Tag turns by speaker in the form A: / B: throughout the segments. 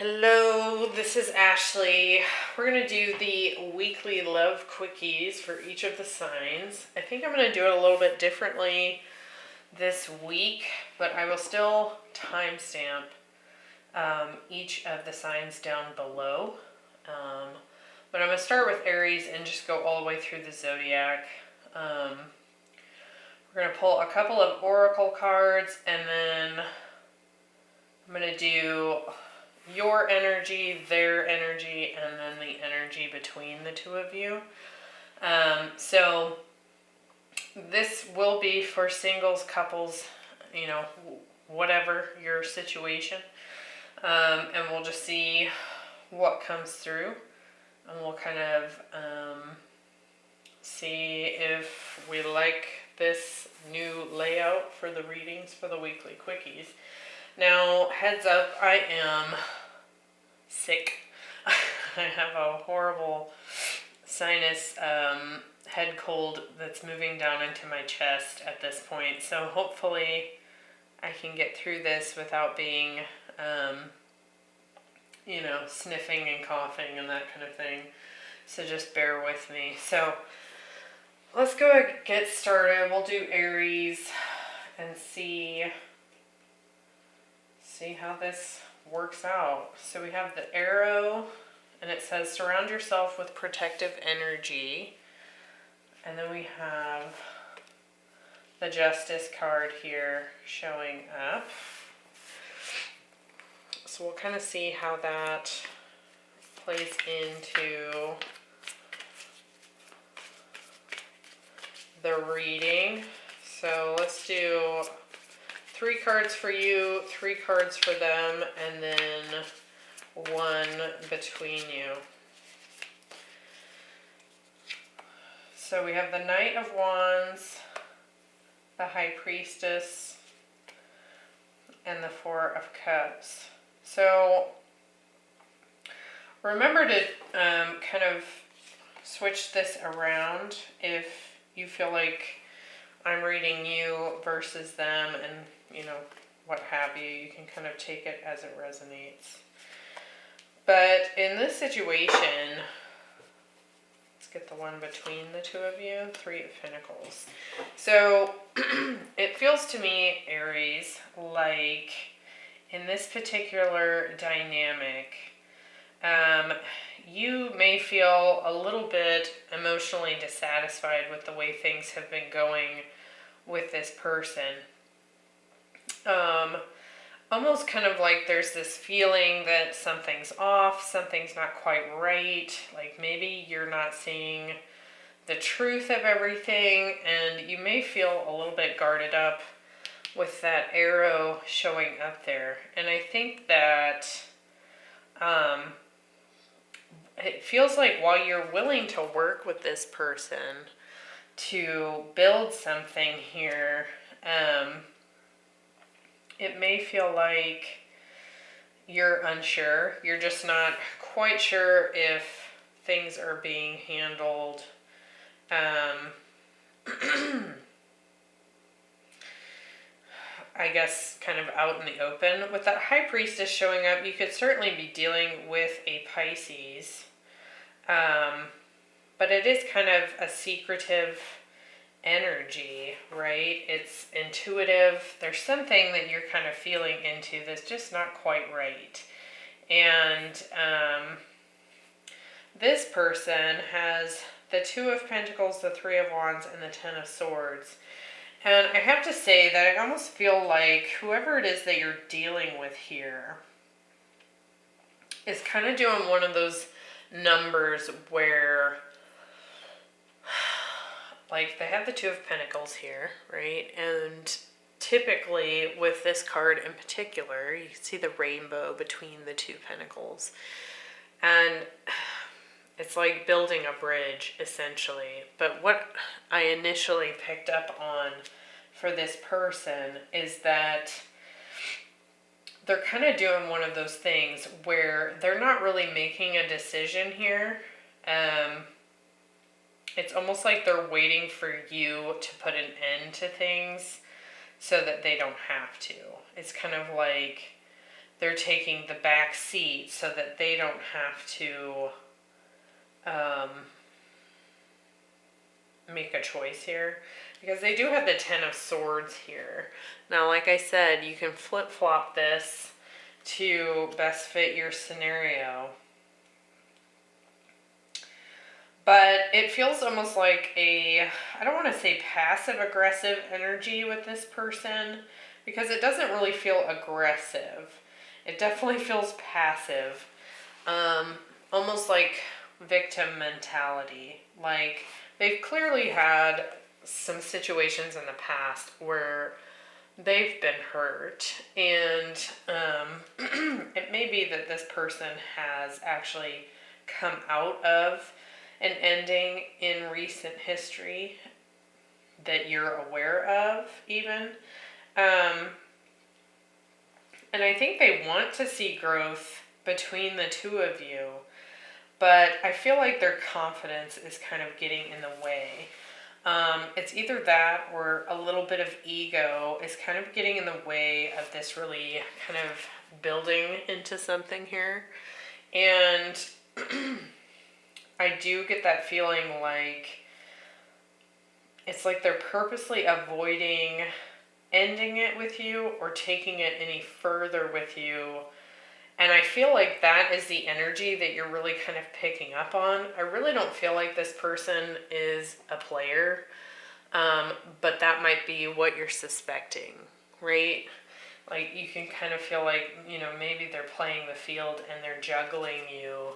A: Hello, this is Ashley. We're going to do the weekly love quickies for each of the signs. I think I'm going to do it a little bit differently this week, but I will still timestamp each of the signs down below. But I'm going to start with Aries and just go all the way through the zodiac. We're going to pull a couple of oracle cards, and then I'm going to do your energy, their energy, and then the energy between the two of you. So this will be for singles, couples, whatever your situation. And we'll just see what comes through. And we'll kind of see if we like this new layout for the readings for the weekly quickies. Now, heads up, I am sick. I have a horrible sinus head cold that's moving down into my chest at this point. So hopefully I can get through this without being, sniffing and coughing and that kind of thing. So just bear with me. So let's go ahead and get started. We'll do Aries and see how this works out. So we have the arrow, and it says surround yourself with protective energy. And then we have the Justice card here showing up. So we'll kind of see how that plays into the reading. So let's do 3 cards for you, 3 cards for them, and then 1 between you. So we have the Knight of Wands, the High Priestess, and the 4 of Cups. So remember to kind of switch this around if you feel like I'm reading you versus them, and what have you. You can kind of take it as it resonates. But in this situation, let's get the one between the two of you, 3 of Pentacles. So it feels to me, Aries, like in this particular dynamic, you may feel a little bit emotionally dissatisfied with the way things have been going with this person. Almost kind of like there's this feeling that something's off, something's not quite right, like maybe you're not seeing the truth of everything, and you may feel a little bit guarded up with that arrow showing up there. And I think that it feels like while you're willing to work with this person to build something here, it may feel like you're unsure. You're just not quite sure if things are being handled I guess kind of out in the open. With that High Priestess showing up, you could certainly be dealing with a Pisces. But it is kind of a secretive energy, right? It's intuitive. There's something that you're kind of feeling into that's just not quite right. And this person has the 2 of Pentacles, the 3 of Wands, and the 10 of Swords. And I have to say that I almost feel like whoever it is that you're dealing with here is kind of doing one of those numbers where, like, they have the 2 of Pentacles here, right? And typically with this card in particular, you can see the rainbow between the 2 pentacles. And it's like building a bridge, essentially. But what I initially picked up on for this person is that they're kind of doing one of those things where they're not really making a decision here. It's almost like they're waiting for you to put an end to things so that they don't have to. It's kind of like they're taking the back seat so that they don't have to make a choice here, because they do have the Ten of Swords here. Now, like I said, you can flip-flop this to best fit your scenario. But it feels almost like I don't want to say passive-aggressive energy with this person, because it doesn't really feel aggressive. It definitely feels passive. Almost like victim mentality. Like, they've clearly had some situations in the past where they've been hurt, and it may be that this person has actually come out of an ending in recent history that you're aware of, even. And I think they want to see growth between the two of you, but I feel like their confidence is kind of getting in the way. It's either that or a little bit of ego is kind of getting in the way of this really kind of building into something here. And I do get that feeling like it's like they're purposely avoiding ending it with you or taking it any further with you. And I feel like that is the energy that you're really kind of picking up on. I really don't feel like this person is a player, but that might be what you're suspecting, right? Like, you can kind of feel like, you know, maybe they're playing the field and they're juggling you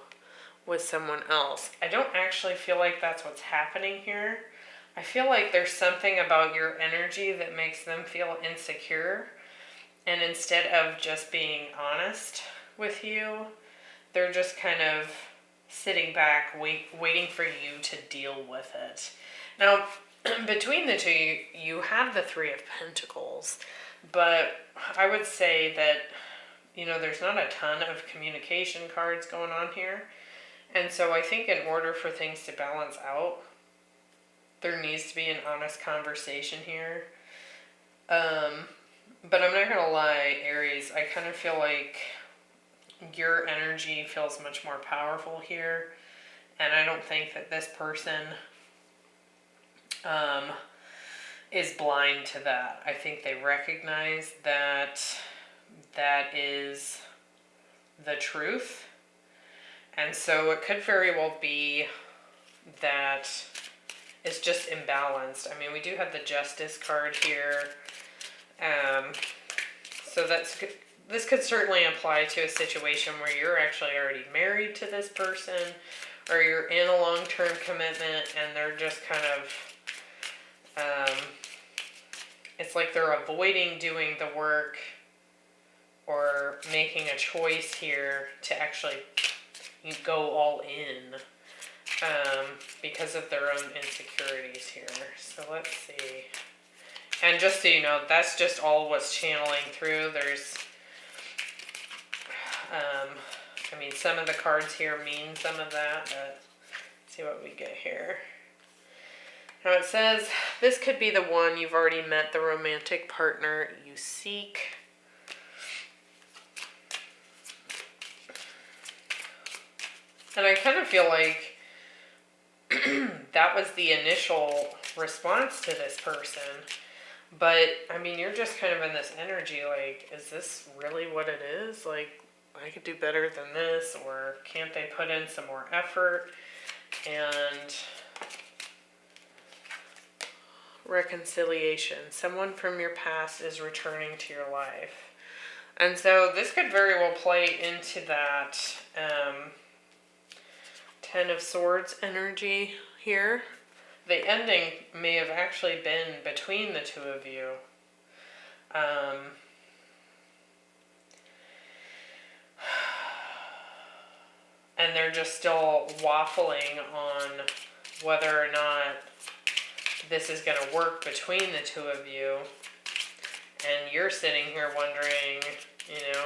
A: with someone else. I don't actually feel like that's what's happening here. I feel like there's something about your energy that makes them feel insecure. And instead of just being honest with you, they're just kind of sitting back, waiting for you to deal with it. Now, between the two, you have the Three of Pentacles, but I would say that, you know, there's not a ton of communication cards going on here. And so I think in order for things to balance out, there needs to be an honest conversation here. But I'm not going to lie, Aries, I kind of feel like your energy feels much more powerful here. And I don't think that this person is blind to that. I think they recognize that that is the truth. And so it could very well be that it's just imbalanced. I mean, we do have the Justice card here. So this could certainly apply to a situation where you're actually already married to this person, or you're in a long-term commitment and they're just kind of, it's like they're avoiding doing the work or making a choice here to actually go all in because of their own insecurities here. So let's see. And just so you know, that's just all what's channeling through. There's, I mean, some of the cards here mean some of that, but let's see what we get here. Now it says, this could be the one you've already met, the romantic partner you seek. And I kind of feel like that was the initial response to this person. But, I mean, you're just kind of in this energy, like, is this really what it is? Like, I could do better than this, or can't they put in some more effort? And reconciliation. Someone from your past is returning to your life. And so this could very well play into that Ten of Swords energy here. The ending may have actually been between the two of you. And they're just still waffling on whether or not this is going to work between the two of you. And you're sitting here wondering, you know,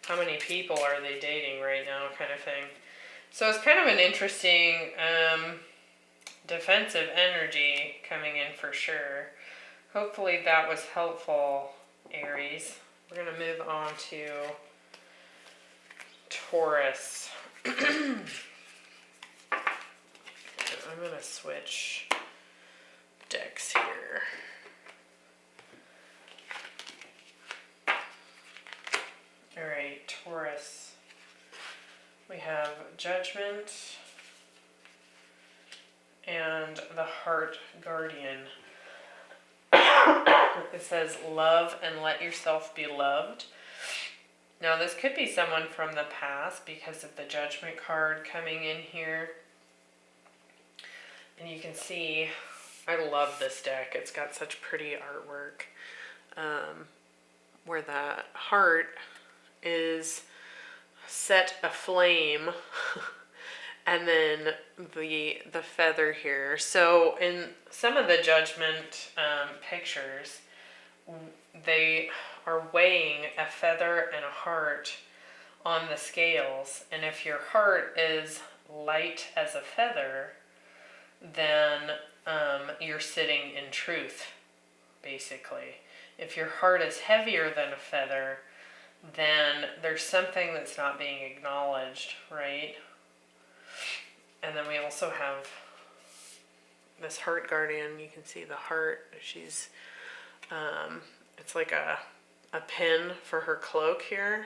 A: how many people are they dating right now, kind of thing. So it's kind of an interesting defensive energy coming in for sure. Hopefully that was helpful, Aries. We're going to move on to Taurus. I'm going to switch decks here. All right, Taurus. We have Judgment and the Heart Guardian. It says, love and let yourself be loved. Now, this could be someone from the past because of the Judgment card coming in here. And you can see, I love this deck. It's got such pretty artwork. Where that heart is set aflame. And then the feather here. So in some of the Judgment pictures, they are weighing a feather and a heart on the scales. And if your heart is light as a feather, then you're sitting in truth, basically. If your heart is heavier than a feather, then there's something that's not being acknowledged, right? And then we also have this heart guardian. You can see the heart. She's, it's like a pin for her cloak here.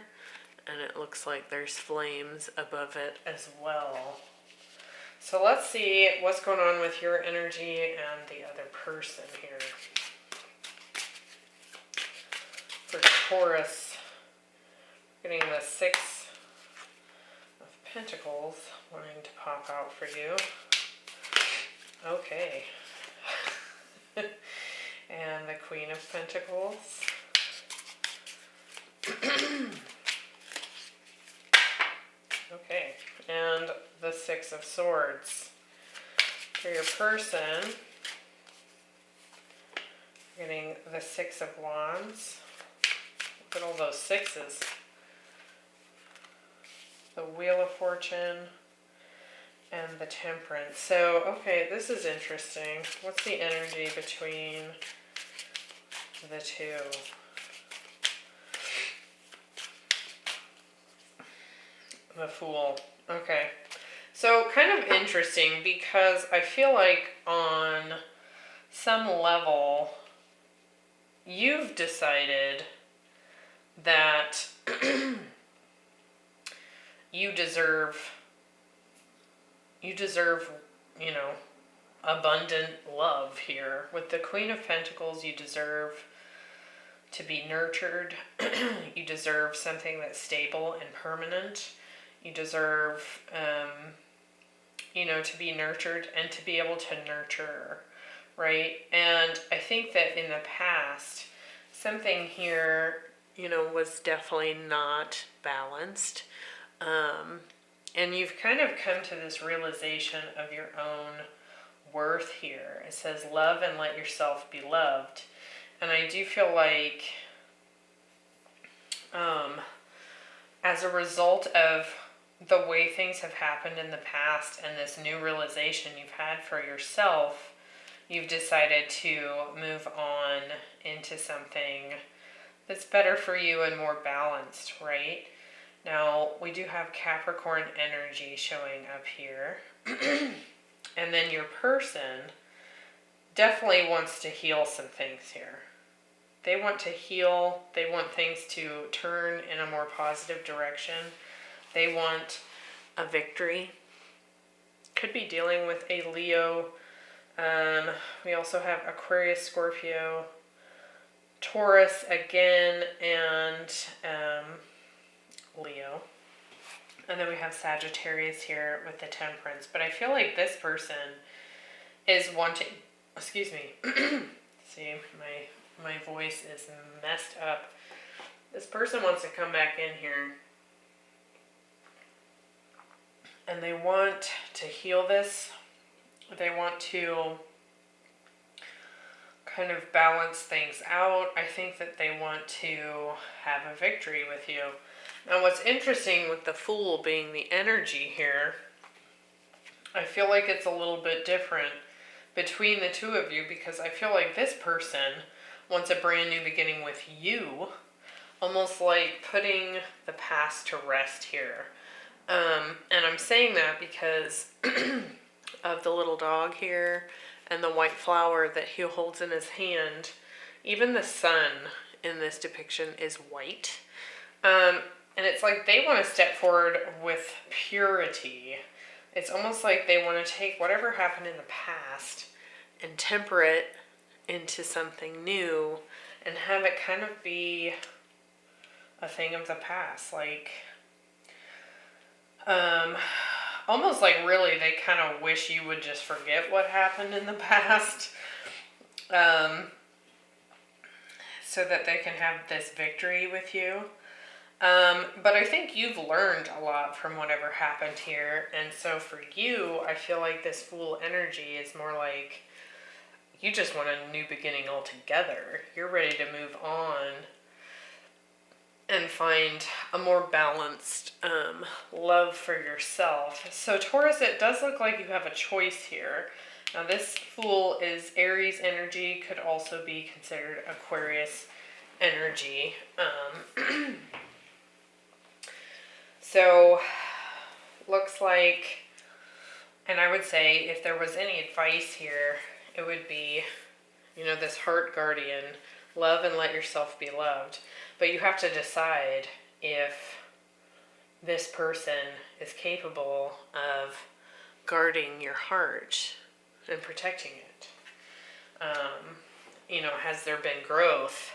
A: And it looks like there's flames above it as well. So let's see what's going on with your energy and the other person here. For Taurus, getting the 6 of Pentacles wanting to pop out for you. Okay. And the Queen of Pentacles. Okay. And the 6 of Swords. For your person, getting the 6 of Wands. Look at all those 6s. The Wheel of Fortune and the Temperance. So, okay, this is interesting. What's the energy between the two? The Fool. Okay. So, kind of interesting because I feel like on some level you've decided that you deserve, you know, abundant love here. With the Queen of Pentacles, you deserve to be nurtured. You deserve something that's stable and permanent. You deserve, you know, to be nurtured and to be able to nurture, right? And I think that in the past, something here, you know, was definitely not balanced. And you've kind of come to this realization of your own worth here. It says, love and let yourself be loved. And I do feel like, as a result of the way things have happened in the past and this new realization you've had for yourself, you've decided to move on into something that's better for you and more balanced, right? Now, we do have Capricorn energy showing up here. And then your person definitely wants to heal some things here. They want to heal. They want things to turn in a more positive direction. They want a victory. Could be dealing with a Leo. We also have Aquarius, Scorpio, Taurus again, and Leo. And then we have Sagittarius here with the Temperance. But I feel like this person is wanting, excuse me, see, my voice is messed up. This person wants to come back in here and they want to heal this. They want to kind of balance things out. I think that they want to have a victory with you. Now, what's interesting with the Fool being the energy here, I feel like it's a little bit different between the two of you because I feel like this person wants a brand new beginning with you, almost like putting the past to rest here. And I'm saying that because of the little dog here and the white flower that he holds in his hand. Even the sun in this depiction is white. And it's like they want to step forward with purity. It's almost like they want to take whatever happened in the past and temper it into something new and have it kind of be a thing of the past. Like, almost like really they kind of wish you would just forget what happened in the past. So that they can have this victory with you. But I think you've learned a lot from whatever happened here. And so for you, I feel like this Fool energy is more like you just want a new beginning altogether. You're ready to move on and find a more balanced love for yourself. So Taurus, it does look like you have a choice here. Now this Fool is Aries energy, could also be considered Aquarius energy. So looks like, and I would say if there was any advice here, it would be, you know, this heart guardian, love and let yourself be loved. But you have to decide if this person is capable of guarding your heart and protecting it. You know, has there been growth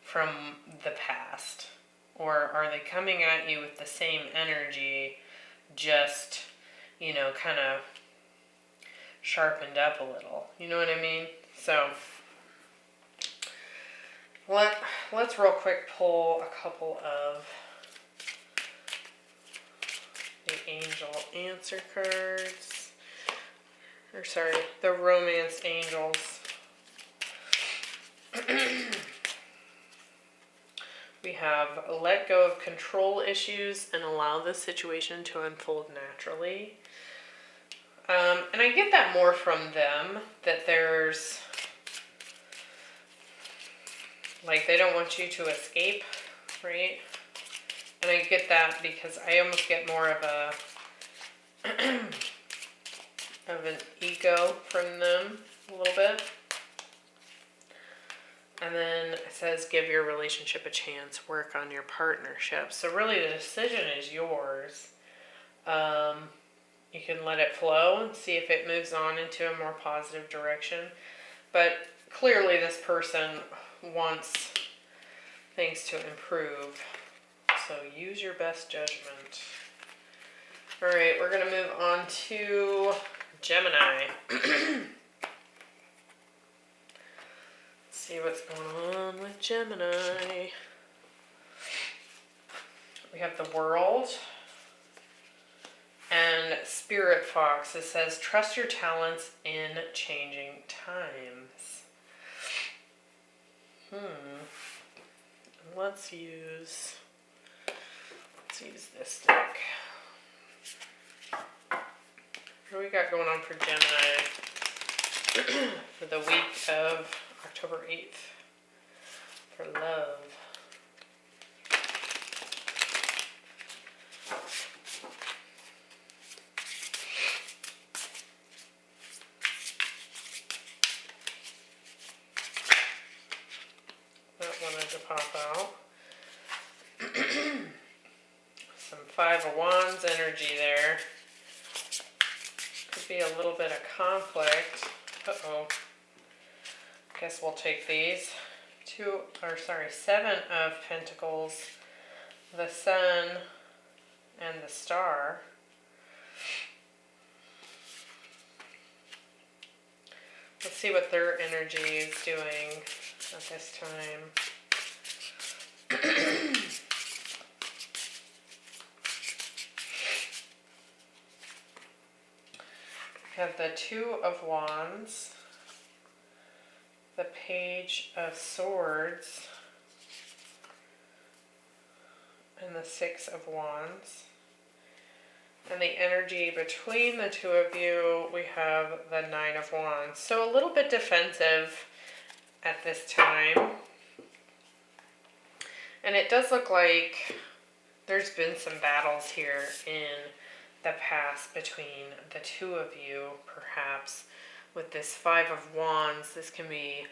A: from the past? Or are they coming at you with the same energy, just, you know, kind of sharpened up a little? You know what I mean? So let's real quick pull a couple of the angel answer cards. Or sorry, the romance angels. We have let go of control issues and allow the situation to unfold naturally. And I get that more from them, that there's, like, they don't want you to escape, right? And I get that because I almost get more of an ego from them a little bit. And then it says, give your relationship a chance, work on your partnership. So really the decision is yours. You can let it flow and see if it moves on into a more positive direction. But clearly this person wants things to improve. So use your best judgment. All right, we're going to move on to Gemini. See what's going on with Gemini. We have the World and Spirit Fox. It says, trust your talents in changing times. Let's use this deck. What do we got going on for Gemini for the week of October 8th for love? That wanted to pop out. Some Five of Wands energy there. Could be a little bit of conflict. Uh-oh. Guess we'll take these. Seven of Pentacles, the Sun, and the Star. Let's see what their energy is doing at this time. We have the Two of Wands, the Page of Swords, and the Six of Wands. And the energy between the two of you, we have the Nine of Wands. So a little bit defensive at this time. And it does look like there's been some battles here in the past between the two of you, perhaps. With this Five of Wands, this can be,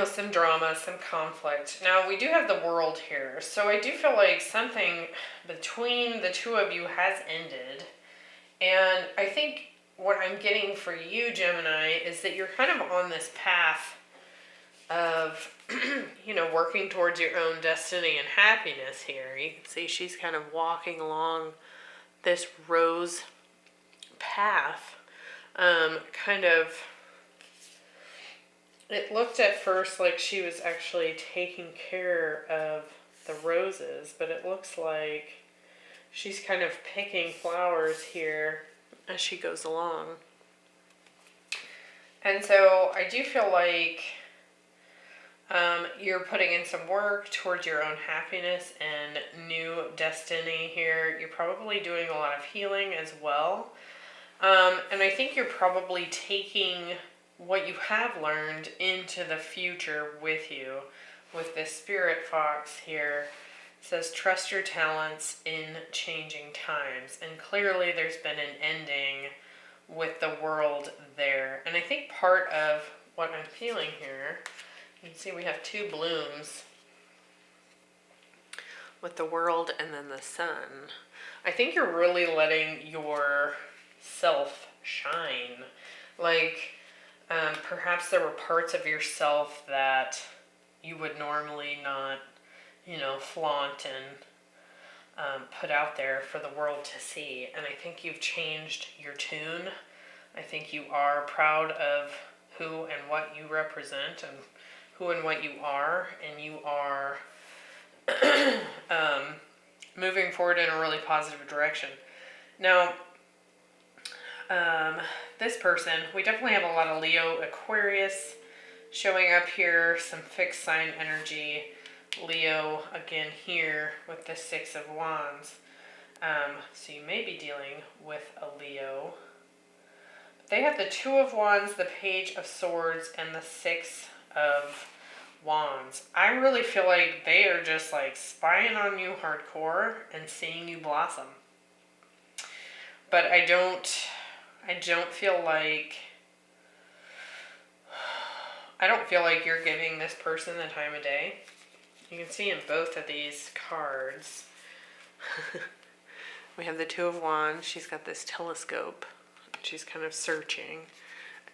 A: some drama, some conflict. Now, we do have the World here, so I do feel like something between the two of you has ended. And I think what I'm getting for you, Gemini, is that you're kind of on this path of, working towards your own destiny and happiness here. You can see she's kind of walking along this rose path. It looked at first like she was actually taking care of the roses, but it looks like she's kind of picking flowers here as she goes along. And so I do feel like you're putting in some work towards your own happiness and new destiny here. You're probably doing a lot of healing as well. And I think you're probably taking what you have learned into the future with you. With this Spirit Fox here, it says, trust your talents in changing times. And clearly there's been an ending with the World there. And I think part of what I'm feeling here, you can see we have two blooms with the World and then the Sun. I think you're really letting your self shine. Like, perhaps there were parts of yourself that you would normally not, flaunt and put out there for the world to see. And I think you've changed your tune. I think you are proud of who and what you represent and who and what you are. And you are moving forward in a really positive direction. Now, this person, we definitely have a lot of Leo, Aquarius showing up here, some fixed sign energy. Leo again here with the Six of Wands. So you may be dealing with a Leo. They have the Two of Wands, the Page of Swords, and the Six of Wands. I really feel like they are just like spying on you hardcore and seeing you blossom. But I don't feel like you're giving this person the time of day. You can see in both of these cards, we have the Two of Wands. She's got this telescope. She's kind of searching.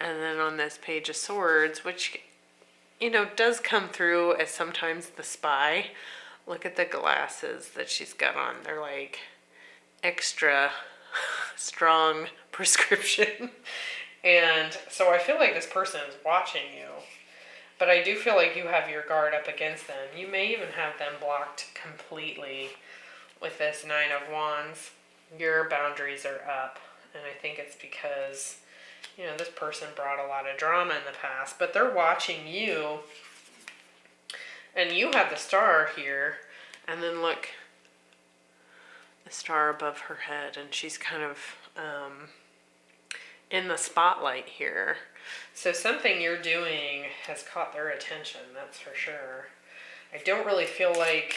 A: And then on this Page of Swords, which, does come through as sometimes the spy. Look at the glasses that she's got on. They're like extra strong prescription. And so I feel like this person is watching you. But I do feel like you have your guard up against them. You may even have them blocked completely with this Nine of Wands. Your boundaries are up. And I think it's because, this person brought a lot of drama in the past. But they're watching you. And you have the Star here. And then look, the star above her head. And she's kind of in the spotlight here. So something you're doing has caught their attention, that's for sure. I don't really feel like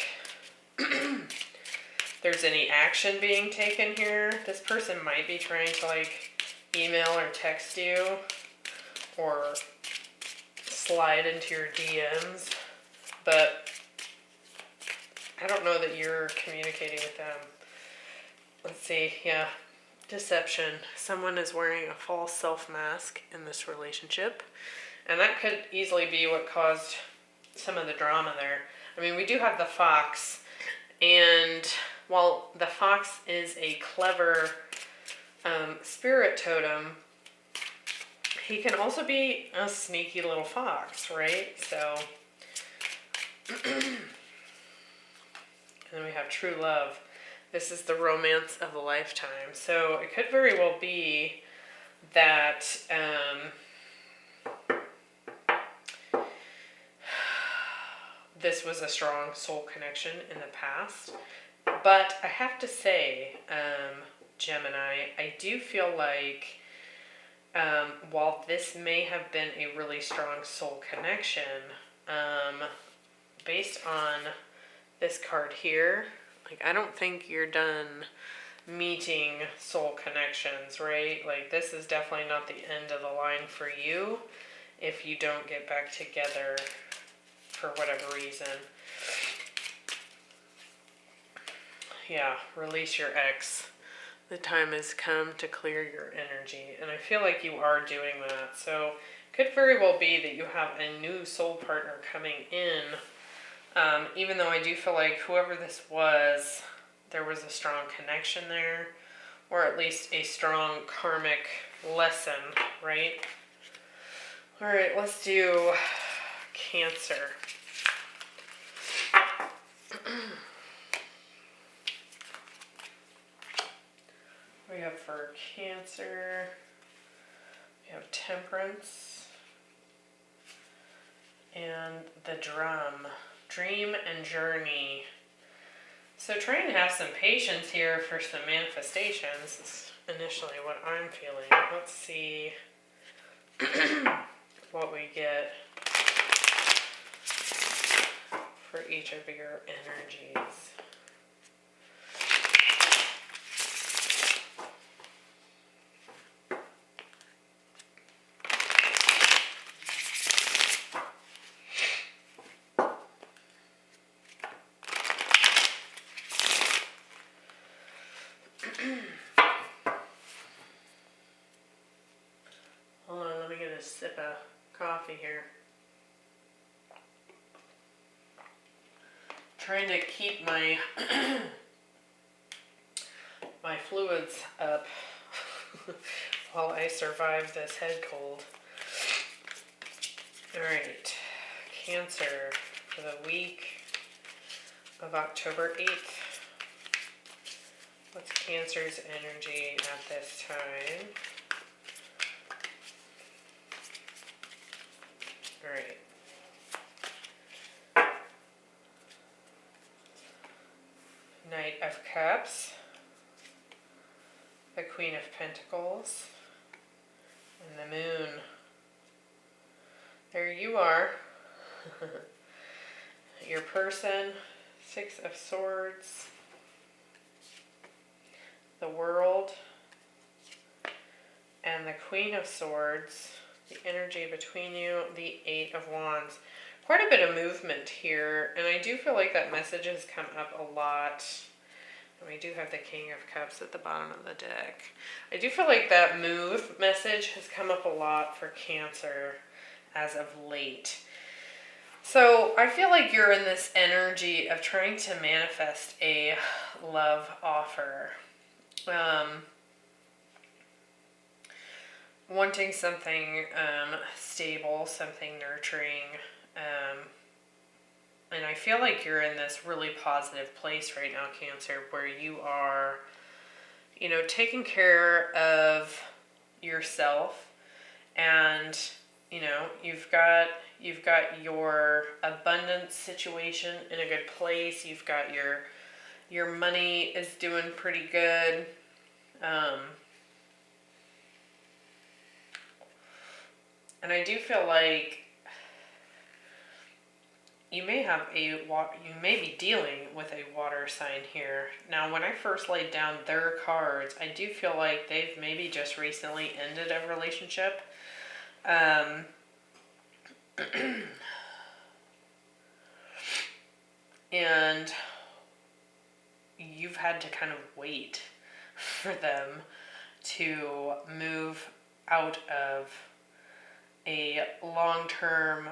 A: there's any action being taken here. This person might be trying to email or text you or slide into your DMs, but I don't know that you're communicating with them. Let's see, yeah. Deception. Someone is wearing a false self-mask in this relationship. And that could easily be what caused some of the drama there. I mean, we do have the Fox. And while the Fox is a clever spirit totem, he can also be a sneaky little fox, right? So, and then we have true love. This is the romance of a lifetime. So it could very well be that this was a strong soul connection in the past. But I have to say, Gemini, I do feel like while this may have been a really strong soul connection, based on this card here. Like, I don't think you're done meeting soul connections, right? Like, this is definitely not the end of the line for you if you don't get back together for whatever reason. Yeah, release your ex. The time has come to clear your energy, and I feel like you are doing that. So could very well be that you have a new soul partner coming in, even though I do feel like whoever this was, there was a strong connection there, or at least a strong karmic lesson, right? All right, let's do Cancer. We have for Cancer, we have Temperance, and the Drum, Dream and Journey. So try and have some patience here for some manifestations. Is initially what I'm feeling. Let's see what we get for each of your energies. Hold on, let me get a sip of coffee here. Trying to keep my my fluids up while I survive this head cold. Alright, Cancer for the week of October 8th. What's Cancer's energy at this time? Alright. Knight of Cups, the Queen of Pentacles, and the Moon. There you are. Your person, Six of Swords, the World, and the Queen of Swords. The energy between you, the Eight of Wands. Quite a bit of movement here, and I do feel like that message has come up a lot. And we do have the King of Cups at the bottom of the deck. I do feel like that move message has come up a lot for Cancer as of late. So I feel like you're in this energy of trying to manifest a love offer. Wanting something stable, something nurturing, and I feel like you're in this really positive place right now, Cancer, where you are, you know, taking care of yourself, and you know, you've got your abundance situation in a good place. You've got your money is doing pretty good. And I do feel like you may be dealing with a water sign here. Now, when I first laid down their cards, I do feel like they've maybe just recently ended a relationship. And you've had to kind of wait for them to move out of a long-term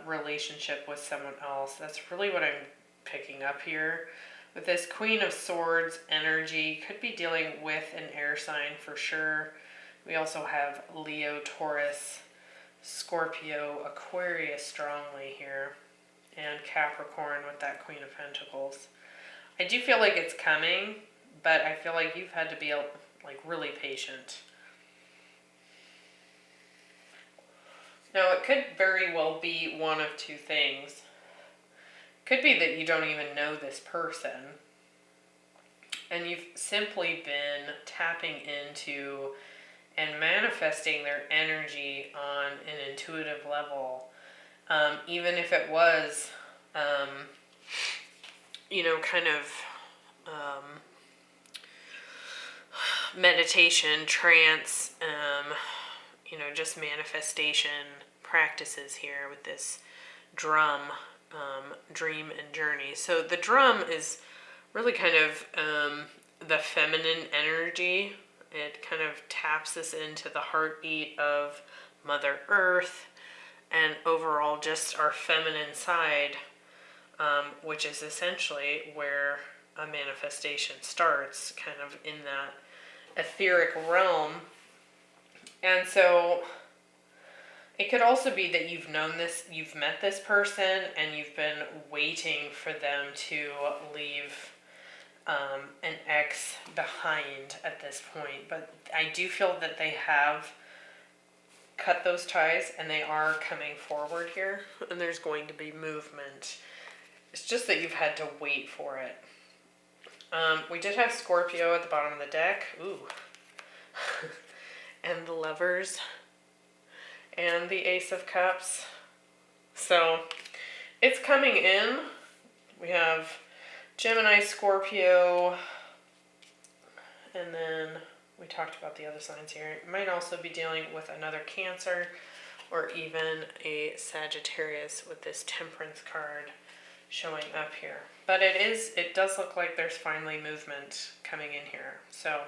A: relationship with someone else. That's really what I'm picking up here. With this Queen of Swords energy, could be dealing with an air sign for sure. We also have Leo, Taurus, Scorpio, Aquarius strongly here, and Capricorn with that Queen of Pentacles. I do feel like it's coming, but I feel like you've had to be like really patient. Now, it could very well be one of two things. Could be that you don't even know this person, and you've simply been tapping into and manifesting their energy on an intuitive level. Even if it was, kind of meditation, trance, just manifestation practices here with this drum, dream and journey. So the drum is really kind of the feminine energy. It kind of taps us into the heartbeat of Mother Earth and overall just our feminine side, which is essentially where a manifestation starts, kind of in that etheric realm. And so it could also be that you've met this person and you've been waiting for them to leave an ex behind at this point. But I do feel that they have cut those ties and they are coming forward here, and there's going to be movement. It's just that you've had to wait for it. We did have Scorpio at the bottom of the deck. Ooh. And the Lovers. And the Ace of Cups. So it's coming in. We have Gemini, Scorpio. And then we talked about the other signs here. You might also be dealing with another Cancer or even a Sagittarius with this Temperance card showing up here. But it does look like there's finally movement coming in here. So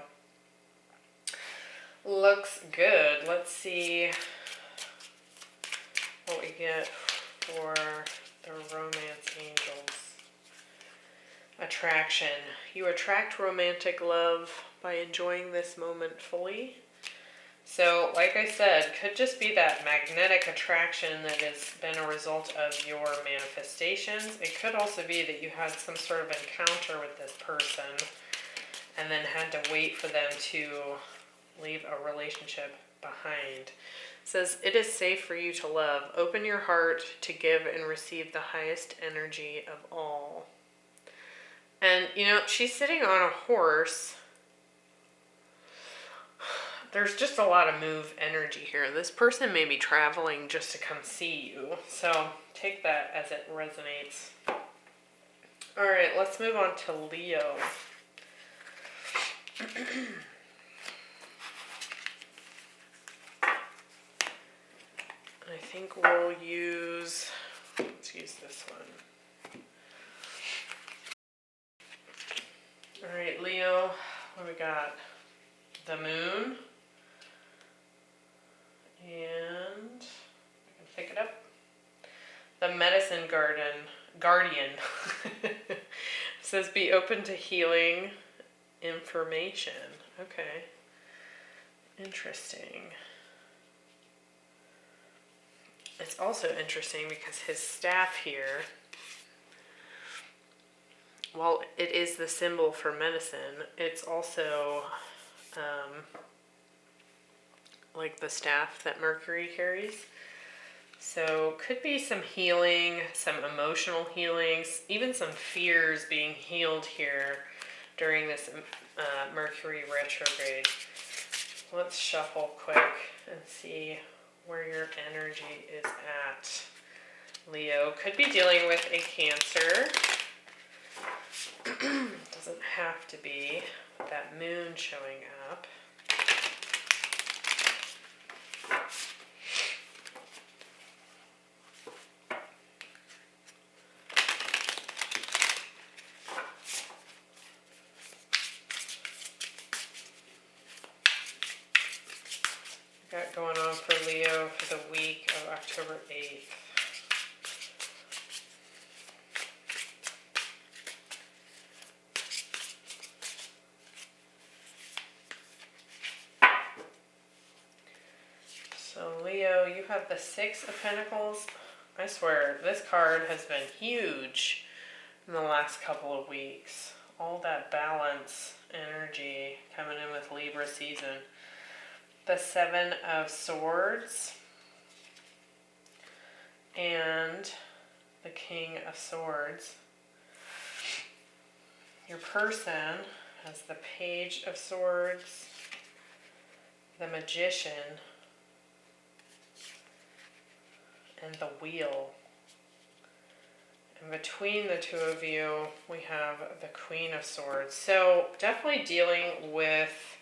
A: looks good. Let's see what we get for the Romance Angels. Attraction. You attract romantic love by enjoying this moment fully. So, like I said, could just be that magnetic attraction that has been a result of your manifestations. It could also be that you had some sort of encounter with this person and then had to wait for them to leave a relationship behind. It says, it is safe for you to love. Open your heart to give and receive the highest energy of all. And, she's sitting on a horse. There's just a lot of move energy here. This person may be traveling just to come see you. So take that as it resonates. All right, let's move on to Leo. I think let's use this one. All right, Leo, what do we got? The Moon. And I can pick it up. The Medicine Guardian. Says be open to healing information. Okay. Interesting. It's also interesting because his staff here, while it is the symbol for medicine, it's also like the staff that Mercury carries. So could be some healing, some emotional healings, even some fears being healed here during this Mercury retrograde. Let's shuffle quick and see where your energy is at. Leo could be dealing with a Cancer. Doesn't have to be. That Moon showing up. Got going on for Leo for the week of October 8th. So Leo, you have the Six of Pentacles. I swear, this card has been huge in the last couple of weeks. All that balance energy coming in with Libra season. The Seven of Swords and the King of Swords. Your person has the Page of Swords, the Magician, and the Wheel. And between the two of you, we have the Queen of Swords. So definitely dealing with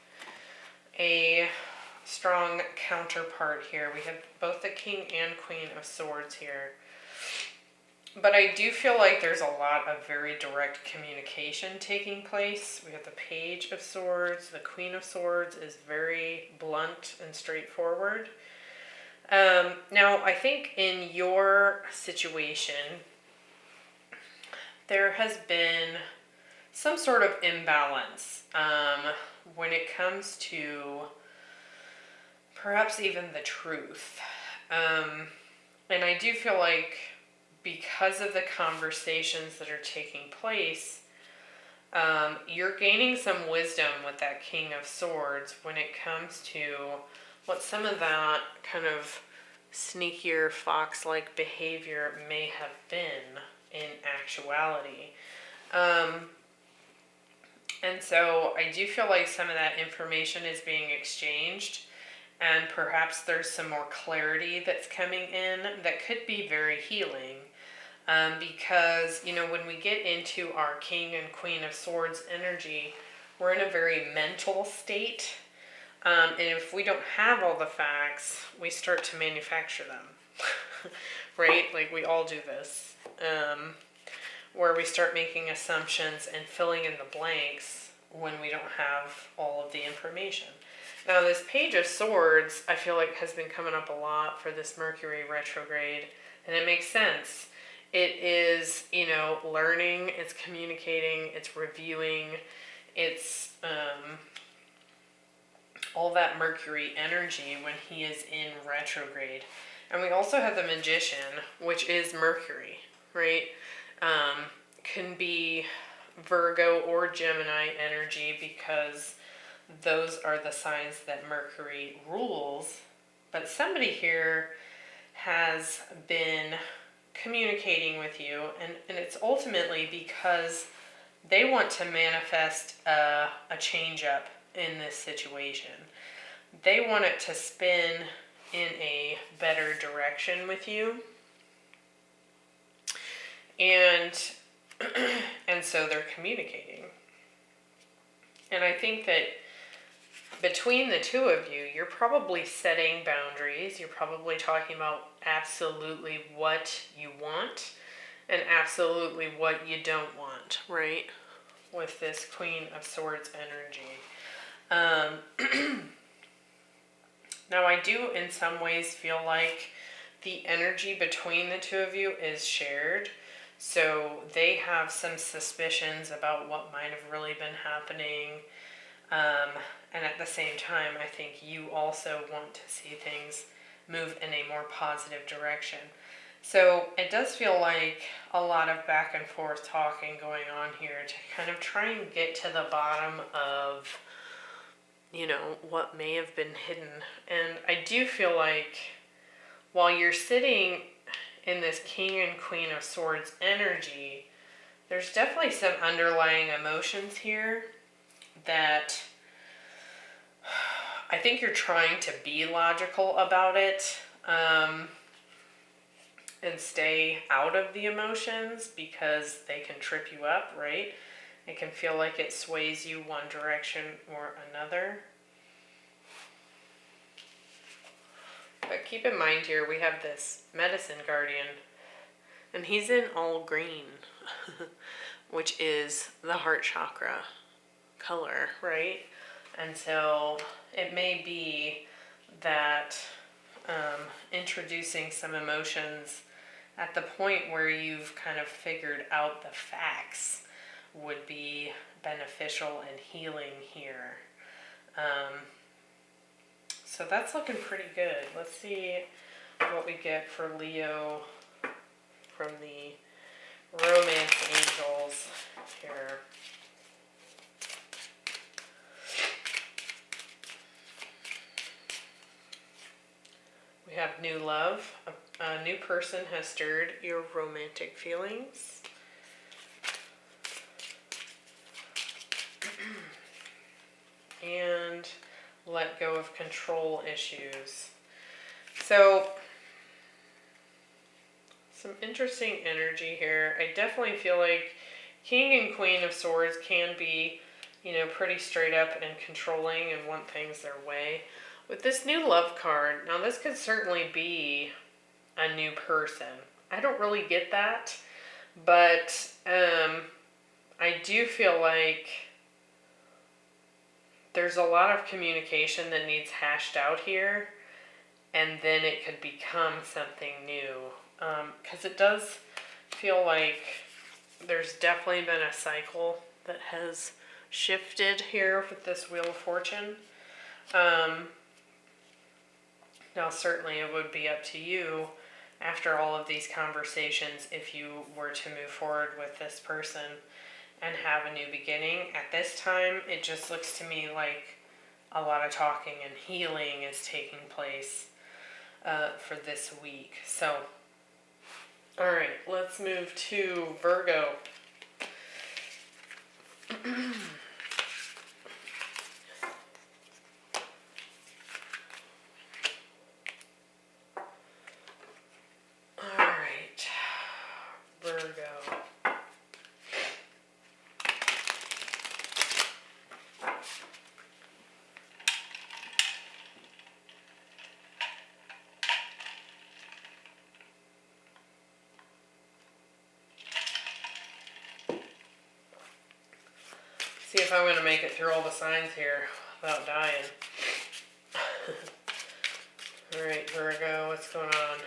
A: a strong counterpart here. We have both the King and Queen of Swords here. But I do feel like there's a lot of very direct communication taking place. We have the Page of Swords. The Queen of Swords is very blunt and straightforward. Now, I think in your situation, there has been some sort of imbalance when it comes to perhaps even the truth. And I do feel like because of the conversations that are taking place, you're gaining some wisdom with that King of Swords when it comes to what some of that kind of sneakier fox-like behavior may have been in actuality. And so I do feel like some of that information is being exchanged, and perhaps there's some more clarity that's coming in that could be very healing. Because, you know, when we get into our King and Queen of Swords energy, we're in a very mental state. And if we don't have all the facts, we start to manufacture them, right? Like we all do this, where we start making assumptions and filling in the blanks when we don't have all of the information. Now, this Page of Swords, I feel like has been coming up a lot for this Mercury retrograde, and it makes sense. It is, you know, learning, it's communicating, it's reviewing, it's all that Mercury energy when he is in retrograde. And we also have the Magician, which is Mercury, right? Can be Virgo or Gemini energy because those are the signs that Mercury rules. But somebody here has been communicating with you, and it's ultimately because they want to manifest a change up in this situation. They want it to spin in a better direction with you, and so they're communicating. And I think that between the two of you, you're probably setting boundaries. You're probably talking about absolutely what you want and absolutely what you don't want, right? With this Queen of Swords energy. Now, I do in some ways feel like the energy between the two of you is shared. So they have some suspicions about what might have really been happening. And at the same time, I think you also want to see things move in a more positive direction. So it does feel like a lot of back and forth talking going on here to kind of try and get to the bottom of, you know, what may have been hidden. And I do feel like while you're sitting in this King and Queen of Swords energy, there's definitely some underlying emotions here that I think you're trying to be logical about it, and stay out of the emotions because they can trip you up, right? It can feel like it sways you one direction or another. But keep in mind here, we have this Medicine Guardian, and he's in all green, which is the heart chakra color, right? And so it may be that introducing some emotions at the point where you've kind of figured out the facts would be beneficial and healing here. So that's looking pretty good. Let's see what we get for Leo from the Romance Angels here. We have new love. A new person has stirred your romantic feelings. And let go of control issues. So some interesting energy here. I definitely feel like King and Queen of Swords can be, you know, pretty straight up and controlling and want things their way. With this new love card, now this could certainly be a new person. I don't really get that, but I do feel like there's a lot of communication that needs hashed out here, and then it could become something new. Because it does feel like there's definitely been a cycle that has shifted here with this Wheel of Fortune. Now, certainly it would be up to you after all of these conversations if you were to move forward with this person and have a new beginning. At this time, it just looks to me like a lot of talking and healing is taking place for this week. So, all right, let's move to Virgo. All right, Virgo. See if I'm going to make it through all the signs here without dying. Alright, Virgo, what's going on?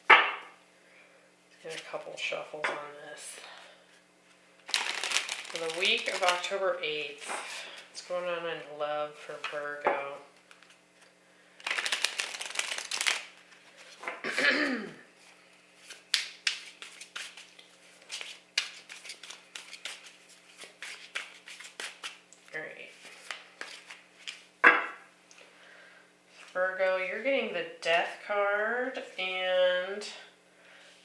A: Let's get a couple shuffles on this. For the week of October 8th, what's going on in love for Virgo? Virgo, you're getting the Death card and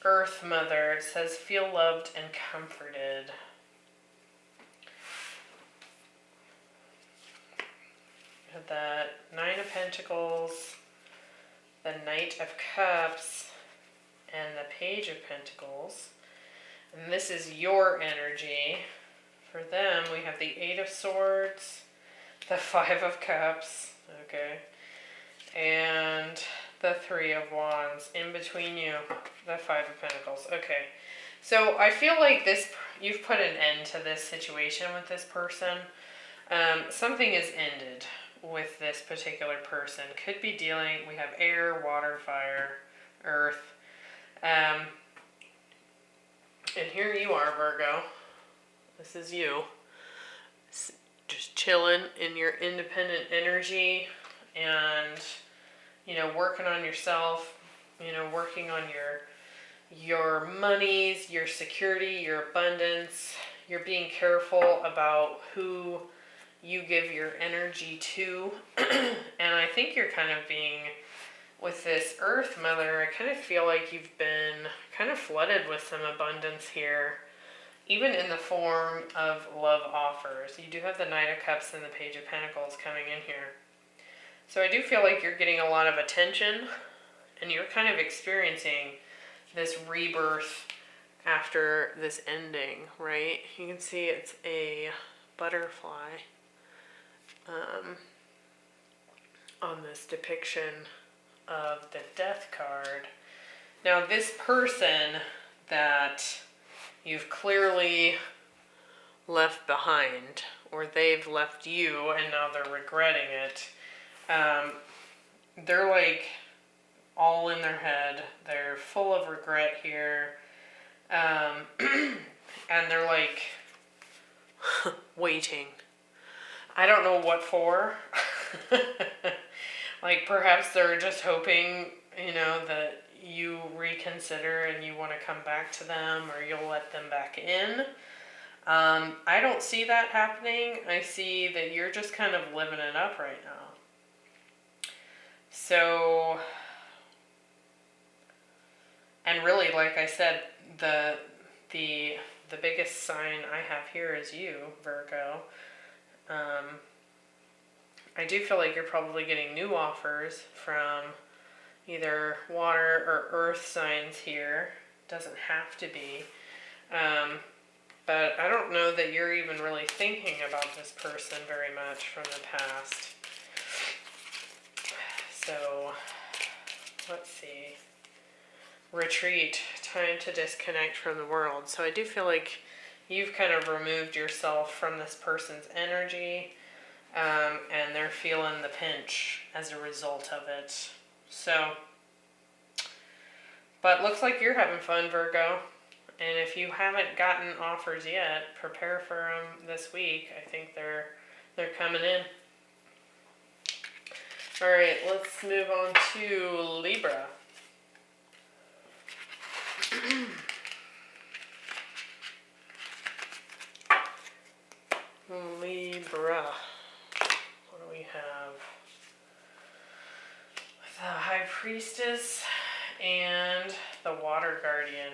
A: Earth Mother. It says, feel loved and comforted. We have the Nine of Pentacles, the Knight of Cups, and the Page of Pentacles. And this is your energy. For them, we have the Eight of Swords, the Five of Cups, okay, and the Three of Wands. In between you, the Five of Pentacles. Okay, so I feel like this, you've put an end to this situation with this person. Something is ended with this particular person. Could be dealing, we have air, water, fire, earth. And here you are, Virgo. This is you. Just chilling in your independent energy and, you know, working on yourself, you know, working on your monies, your security, your abundance. You're being careful about who you give your energy to. And I think you're kind of being, with this Earth Mother, I kind of feel like you've been kind of flooded with some abundance here, even in the form of love offers. You do have the Knight of Cups and the Page of Pentacles coming in here. So I do feel like you're getting a lot of attention, and you're kind of experiencing this rebirth after this ending, right? You can see it's a butterfly on this depiction of the Death card. Now, this person that you've clearly left behind, or they've left you and now they're regretting it, they're like all in their head. They're full of regret here. And they're like waiting. I don't know what for. Like perhaps they're just hoping, you know, that you reconsider and you want to come back to them, or you'll let them back in. I don't see that happening. I see that you're just kind of living it up right now. So, and really, like I said, the biggest sign I have here is you, Virgo. I do feel like you're probably getting new offers from, either water or earth signs here. Doesn't have to be. But I don't know that you're even really thinking about this person very much from the past. So, let's see. Retreat, time to disconnect from the world. So I do feel like you've kind of removed yourself from this person's energy, and they're feeling the pinch as a result of it. So, but looks like you're having fun, Virgo. And if you haven't gotten offers yet, prepare for them this week. I think they're coming in. All right, let's move on to Libra. Libra. What do we have? The High Priestess and the Water Guardian.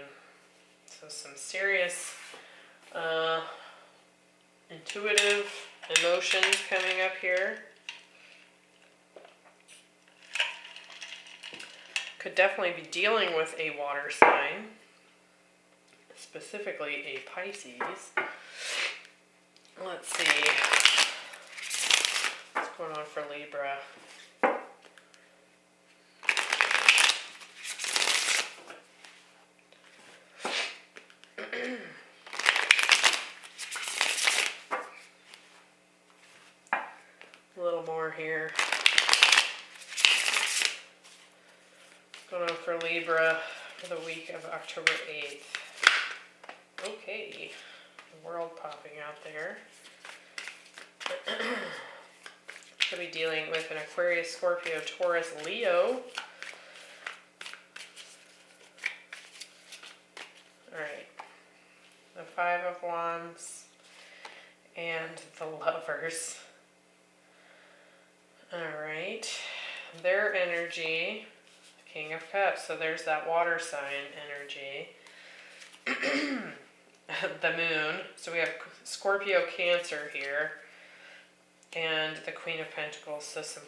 A: So some serious intuitive emotions coming up here. Could definitely be dealing with a water sign, specifically a Pisces. Let's see what's going on for Libra. A little more here. What's going on for Libra for the week of October 8th? Okay. World popping out there. Could be dealing with an Aquarius, Scorpio, Taurus, Leo. Alright. The Five of Wands and the Lovers. Alright. Their energy, King of Cups. So there's that water sign energy. The moon. So we have Scorpio, Cancer here. And the Queen of Pentacles. So some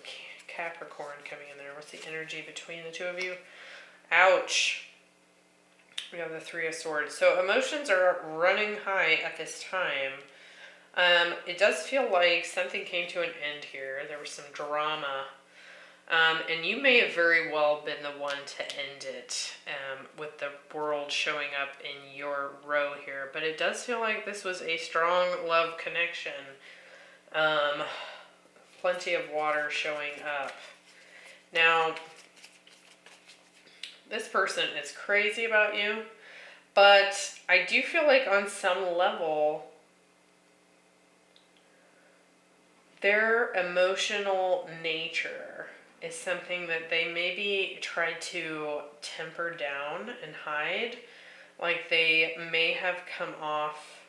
A: Capricorn coming in there. What's the energy between the two of you? Ouch. We have the Three of Swords. So emotions are running high at this time. It does feel like something came to an end here. There was some drama. And you may have very well been the one to end it, with the world showing up in your row here. But it does feel like this was a strong love connection. Plenty of water showing up. Now, this person is crazy about you, but I do feel like on some level, their emotional nature is something that they maybe tried to temper down and hide. Like they may have come off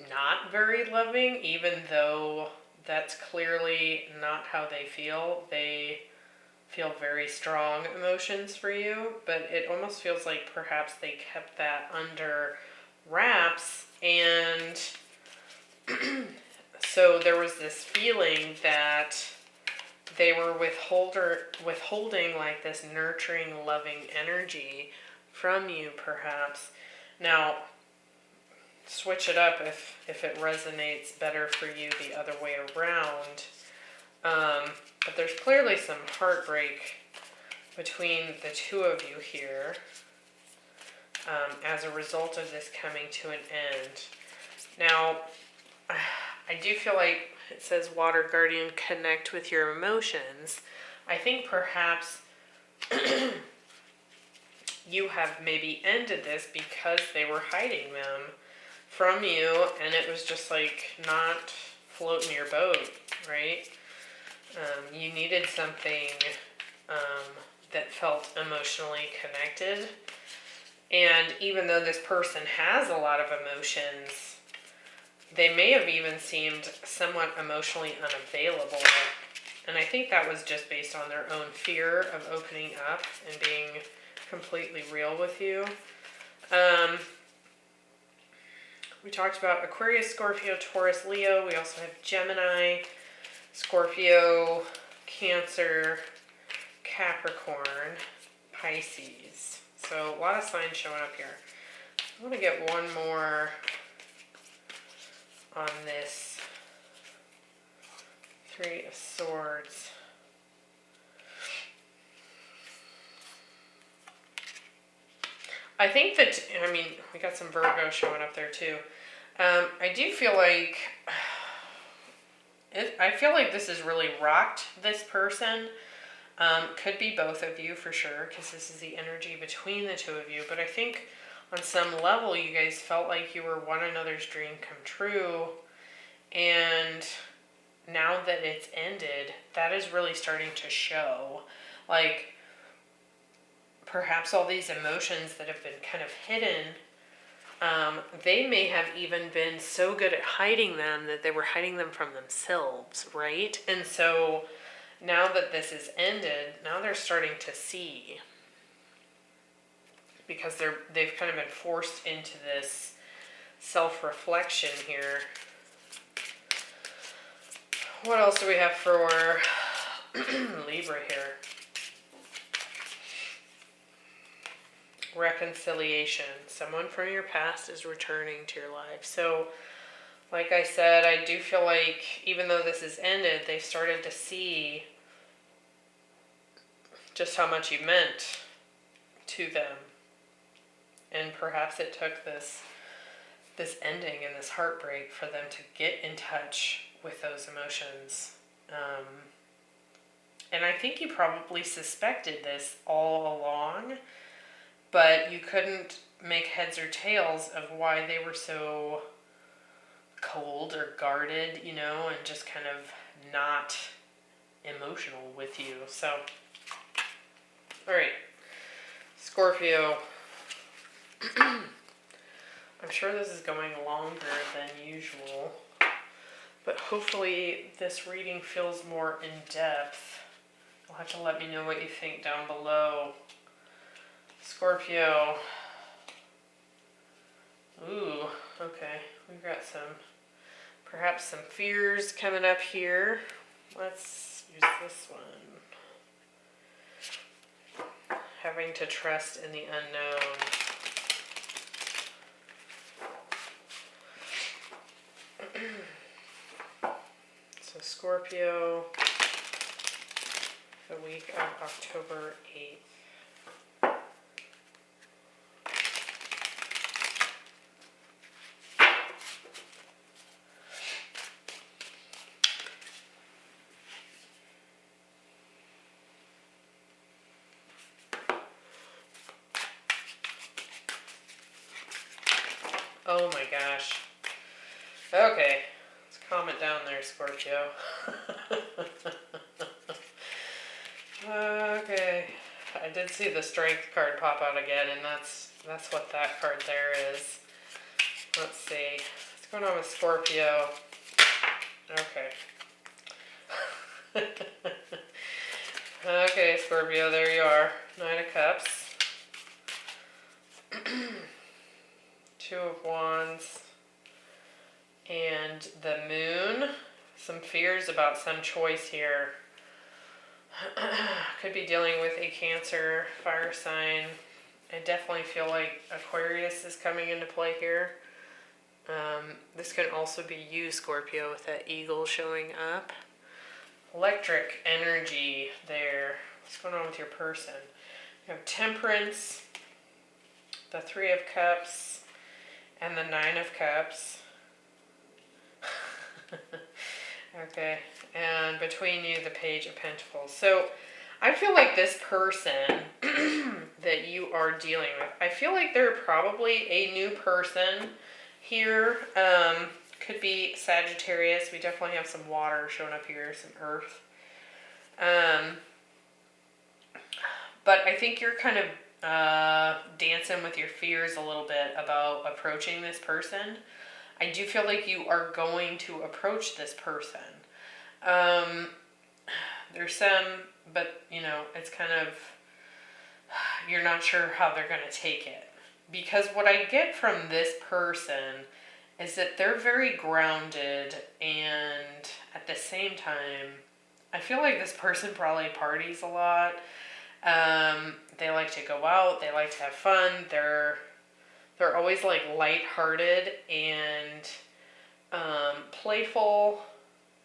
A: not very loving, even though that's clearly not how they feel. They feel very strong emotions for you, but it almost feels like perhaps they kept that under wraps, and so there was this feeling that they were withholding like this nurturing, loving energy from you, perhaps. Now, switch it up if it resonates better for you the other way around. But there's clearly some heartbreak between the two of you here, as a result of this coming to an end. Now, I do feel like it says Water Guardian, connect with your emotions. I think perhaps you have maybe ended this because they were hiding them from you, and it was just like not floating your boat, right? You needed something that felt emotionally connected. And even though this person has a lot of emotions, they may have even seemed somewhat emotionally unavailable. And I think that was just based on their own fear of opening up and being completely real with you. We talked about Aquarius, Scorpio, Taurus, Leo. We also have Gemini, Scorpio, Cancer, Capricorn, Pisces. So a lot of signs showing up here. I want to get one more on this Three of Swords. I think that, I mean, we got some Virgo showing up there too. I do feel like, I feel like this has really rocked this person. Could be both of you for sure, because this is the energy between the two of you. But I think on some level you guys felt like you were one another's dream come true. And now that it's ended, that is really starting to show. Like, perhaps all these emotions that have been kind of hidden, they may have even been so good at hiding them that they were hiding them from themselves, right? And so now that this is ended, now they're starting to see, because they've kind of been forced into this self-reflection here. What else do we have for Libra here? Reconciliation. Someone from your past is returning to your life. So, like I said, I do feel like even though this is ended, they started to see just how much you meant to them. And perhaps it took this ending and this heartbreak for them to get in touch with those emotions. And I think you probably suspected this all along, but you couldn't make heads or tails of why they were so cold or guarded, you know, and just kind of not emotional with you. So, all right, Scorpio. I'm sure this is going longer than usual, but hopefully this reading feels more in depth. You'll have to let me know what you think down below. Scorpio. Ooh, okay. We've got perhaps some fears coming up here. Let's use this one. Having to trust in the unknown. So Scorpio, the week of October 8th. Oh my gosh. Okay, let's calm it down there, Scorpio. Okay, I did see the Strength card pop out again, and that's what that card there is. Let's see. What's going on with Scorpio? Okay. Okay, Scorpio, there you are. Nine of Cups. Two of Wands. And the Moon. Some fears about some choice here. Could be dealing with a Cancer, fire sign. I definitely feel like Aquarius is coming into play here. This can also be you, Scorpio, with that eagle showing up. Electric energy there. What's going on with your person? You have Temperance, the Three of Cups, and the Nine of Cups. Okay, and between you, the Page of Pentacles. So I feel like this person that you are dealing with, I feel like they're probably a new person here. Could be Sagittarius. We definitely have some water showing up here, some earth. But I think you're kind of dancing with your fears a little bit about approaching this person. I do feel like you are going to approach this person. There's some, but you know, it's kind of, you're not sure how they're going to take it. Because what I get from this person is that they're very grounded and at the same time I feel like this person probably parties a lot. They like to go out. They like to have fun. They're always like lighthearted and playful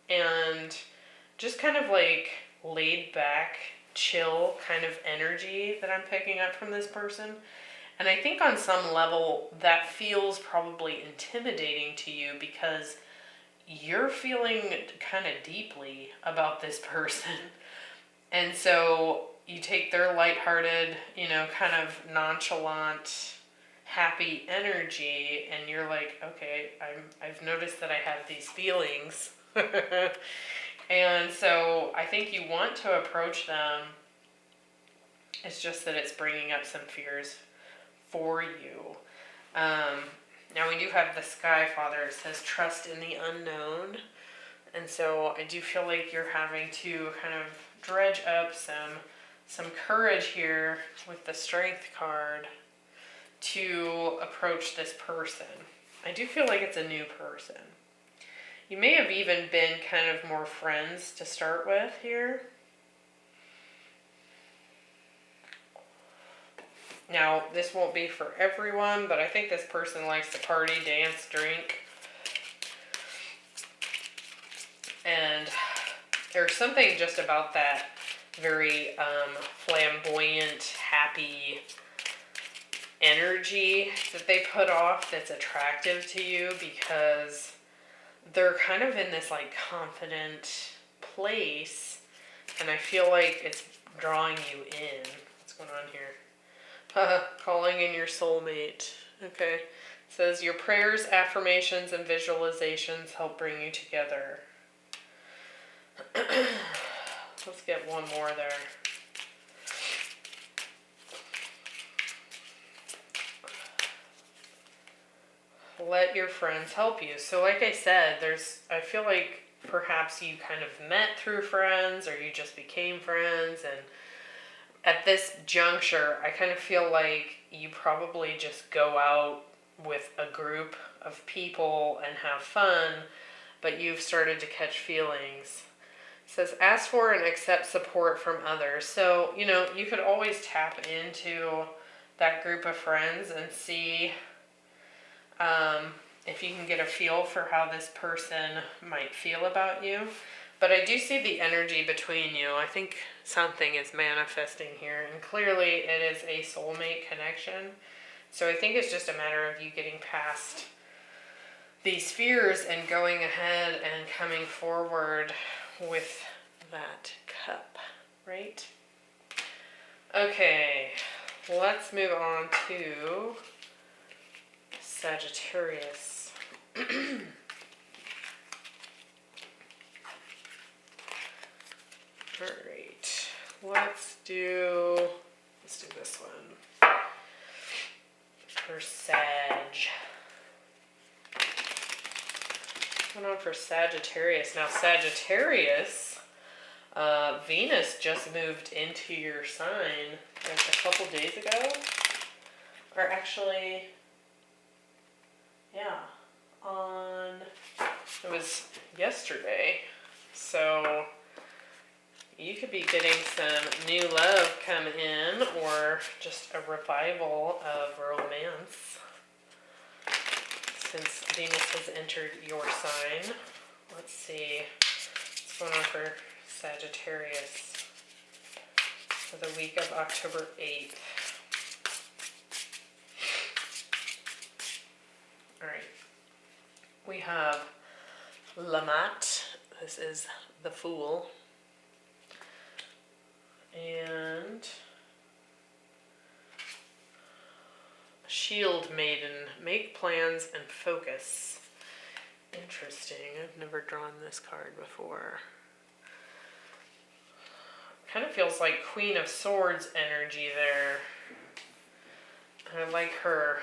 A: and just kind of like laid back, chill kind of energy that I'm picking up from this person. And I think on some level that feels probably intimidating to you because you're feeling kind of deeply about this person. And so you take their lighthearted, kind of nonchalant, happy energy, and you're like, okay, I've noticed that I have these feelings. And so I think you want to approach them. It's just that it's bringing up some fears for you. Now we do have the Sky Father. It says trust in the unknown. And so I do feel like you're having to kind of dredge up some courage here with the Strength card to approach this person. I do feel like it's a new person. You may have even been kind of more friends to start with here. Now, this won't be for everyone, but I think this person likes to party, dance, drink. And there's something just about that very flamboyant, happy energy that they put off that's attractive to you because they're kind of in this like confident place, and I feel like it's drawing you in. What's going on here? Calling in your soulmate. Okay. It says your prayers, affirmations, and visualizations help bring you together. Let's get one more there. Let your friends help you. So like I said, I feel like perhaps you kind of met through friends or you just became friends, and at this juncture, I kind of feel like you probably just go out with a group of people and have fun, but you've started to catch feelings. It says, ask for and accept support from others. So, you could always tap into that group of friends and see if you can get a feel for how this person might feel about you. But I do see the energy between you. I think something is manifesting here, and clearly it is a soulmate connection. So I think it's just a matter of you getting past these fears and going ahead and coming forward with that cup, right? Okay, let's move on to Sagittarius. All right, let's do this one for Sag. What's going on for Sagittarius? Now Sagittarius, Venus just moved into your sign like a couple days ago, or actually, yeah, it was yesterday. So you could be getting some new love come in, or just a revival of romance since Venus has entered your sign. Let's see what's going on for Sagittarius for the week of October 8th. All right, we have Lamat. This is the Fool. And Shield Maiden. Make plans and focus. Interesting. I've never drawn this card before. Kind of feels like Queen of Swords energy there. I like her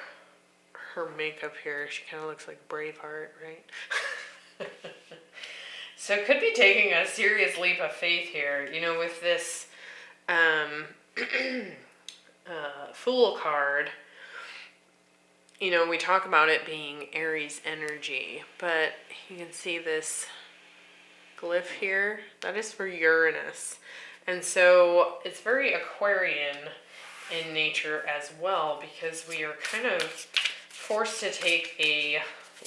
A: makeup here. She kind of looks like Braveheart, right? So it could be taking a serious leap of faith here, with this Fool card. We talk about it being Aries energy, but you can see this glyph here, that is for Uranus. And so it's very Aquarian in nature as well, because we are kind of forced to take a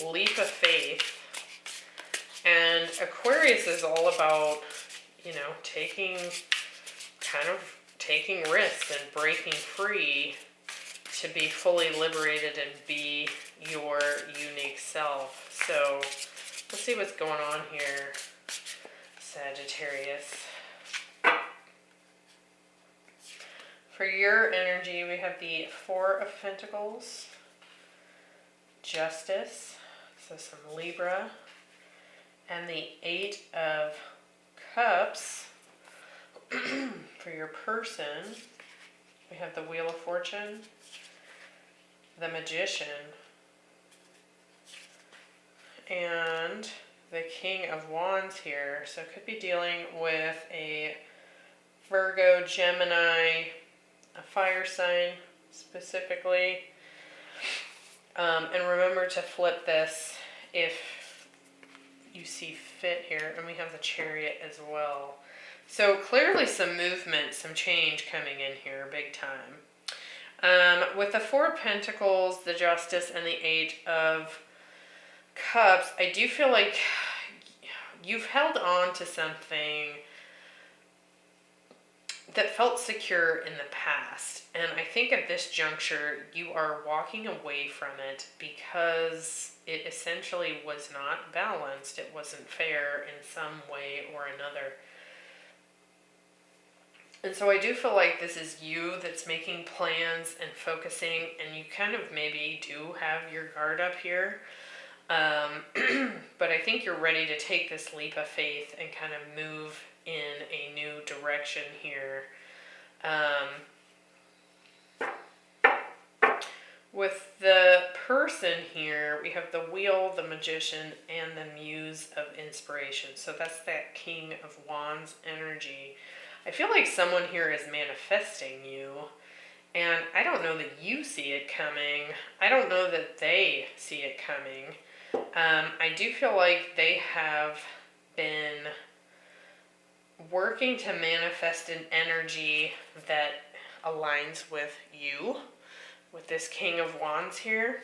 A: leap of faith. And Aquarius is all about, you know, taking risks and breaking free to be fully liberated and be your unique self. So let's see what's going on here, Sagittarius. For your energy, we have the Four of Pentacles, Justice, so some Libra, and the Eight of Cups. For your person, we have the Wheel of Fortune, the Magician, and the King of Wands here. So it could be dealing with a Virgo, Gemini, a fire sign specifically. And remember to flip this if you see fit here. And we have the Chariot as well. So clearly some movement, some change coming in here, big time. With the Four of Pentacles, the Justice, and the Eight of Cups, I do feel like you've held on to something that felt secure in the past. And I think at this juncture, you are walking away from it because it essentially was not balanced. It wasn't fair in some way or another. And so I do feel like this is you that's making plans and focusing, and you kind of maybe do have your guard up here. But I think you're ready to take this leap of faith and kind of move in a new direction here. With the person here, we have the Wheel, the Magician, and the Muse of Inspiration. So that's that King of Wands energy. I feel like someone here is manifesting you, and I don't know that you see it coming. I don't know that they see it coming. I do feel like they have been working to manifest an energy that aligns with you, with this King of Wands here.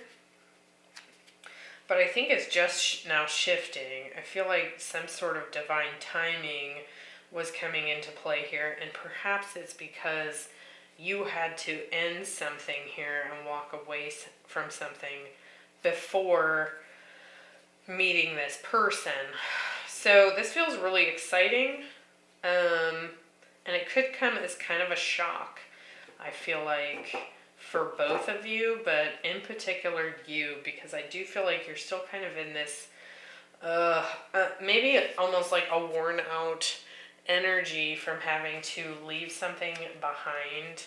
A: But I think it's just now shifting. I feel like some sort of divine timing was coming into play here, and perhaps it's because you had to end something here and walk away from something before meeting this person. So this feels really exciting, and it could come as kind of a shock, I feel like, for both of you, but in particular you, because I do feel like you're still kind of in this maybe almost like a worn out energy from having to leave something behind.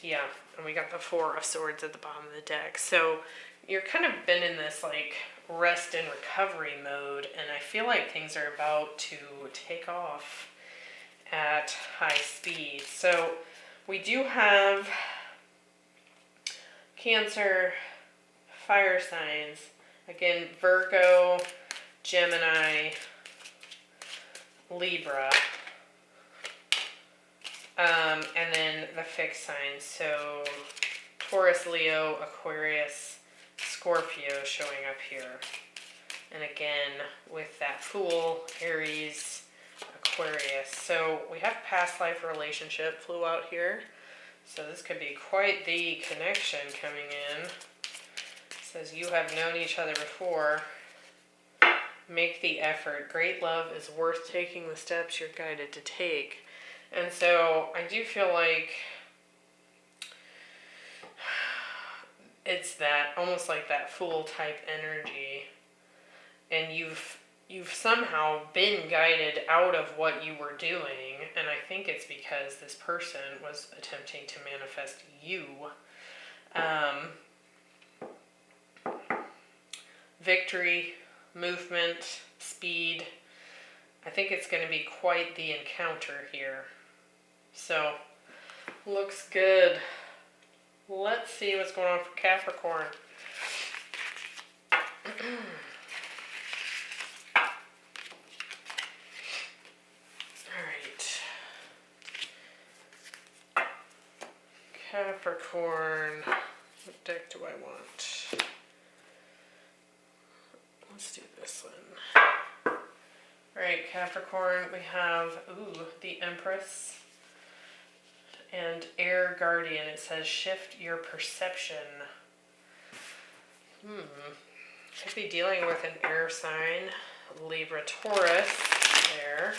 A: Yeah, and we got the Four of Swords at the bottom of the deck. So you're kind of been in this like rest and recovery mode, and I feel like things are about to take off at high speed. So we do have Cancer, fire signs. Again, Virgo, Gemini, Libra, and then the fixed signs, so Taurus, Leo, Aquarius, Scorpio showing up here. And again, with that Fool, Aries, Aquarius. So we have past life relationship flew out here. So this could be quite the connection coming in. It says you have known each other before. Make the effort. Great love is worth taking the steps you're guided to take. And so I do feel like it's that almost like that Fool type energy, and you've somehow been guided out of what you were doing, and I think it's because this person was attempting to manifest you. Victory, movement, speed. I think it's going to be quite the encounter here. So, looks good. Let's see what's going on for Capricorn. What deck do I want? Let's do this one. Alright, Capricorn, we have, the Empress and Air Guardian. It says shift your perception. Could be dealing with an air sign. Libra, Taurus there.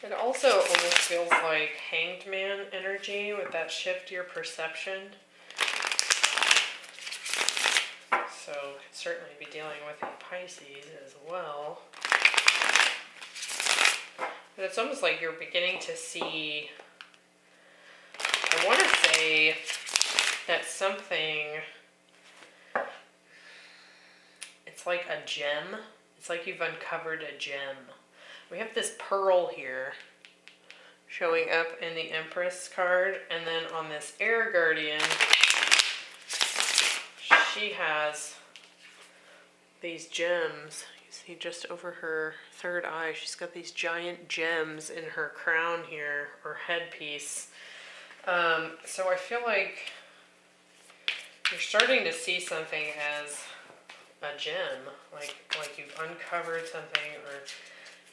A: It also almost feels like Hanged Man energy with that shift your perception. So could certainly be dealing with a Pisces as well. But it's almost like you're beginning to see, I want to say that something, it's like a gem. It's like you've uncovered a gem. We have this pearl here showing up in the Empress card, and then on this Air Guardian, she has these gems. You see just over her third eye, she's got these giant gems in her crown here, or headpiece. So I feel like you're starting to see something as a gem, like you've uncovered something, or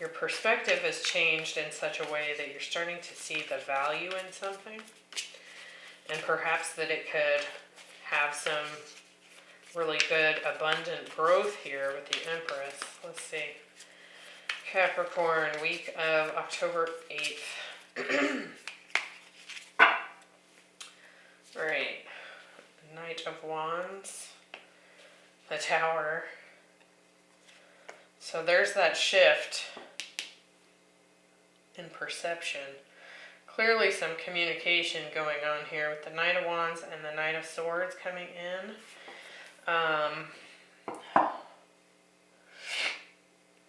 A: your perspective has changed in such a way that you're starting to see the value in something, and perhaps that it could have some really good abundant growth here with the Empress. Let's see. Capricorn, week of October 8th. Alright. Knight of Wands. The Tower. So there's that shift in perception. Clearly some communication going on here with the Knight of Wands and the Knight of Swords coming in.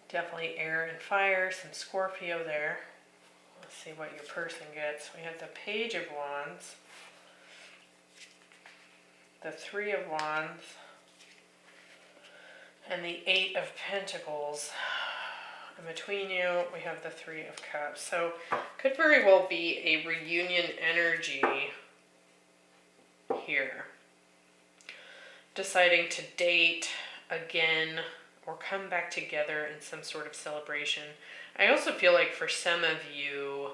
A: Definitely air and fire, some Scorpio there. Let's see what your person gets. We have the Page of Wands, the Three of Wands, and the Eight of Pentacles. And between you, we have the Three of Cups. So could very well be a reunion energy here. Deciding to date again or come back together in some sort of celebration. I also feel like for some of you,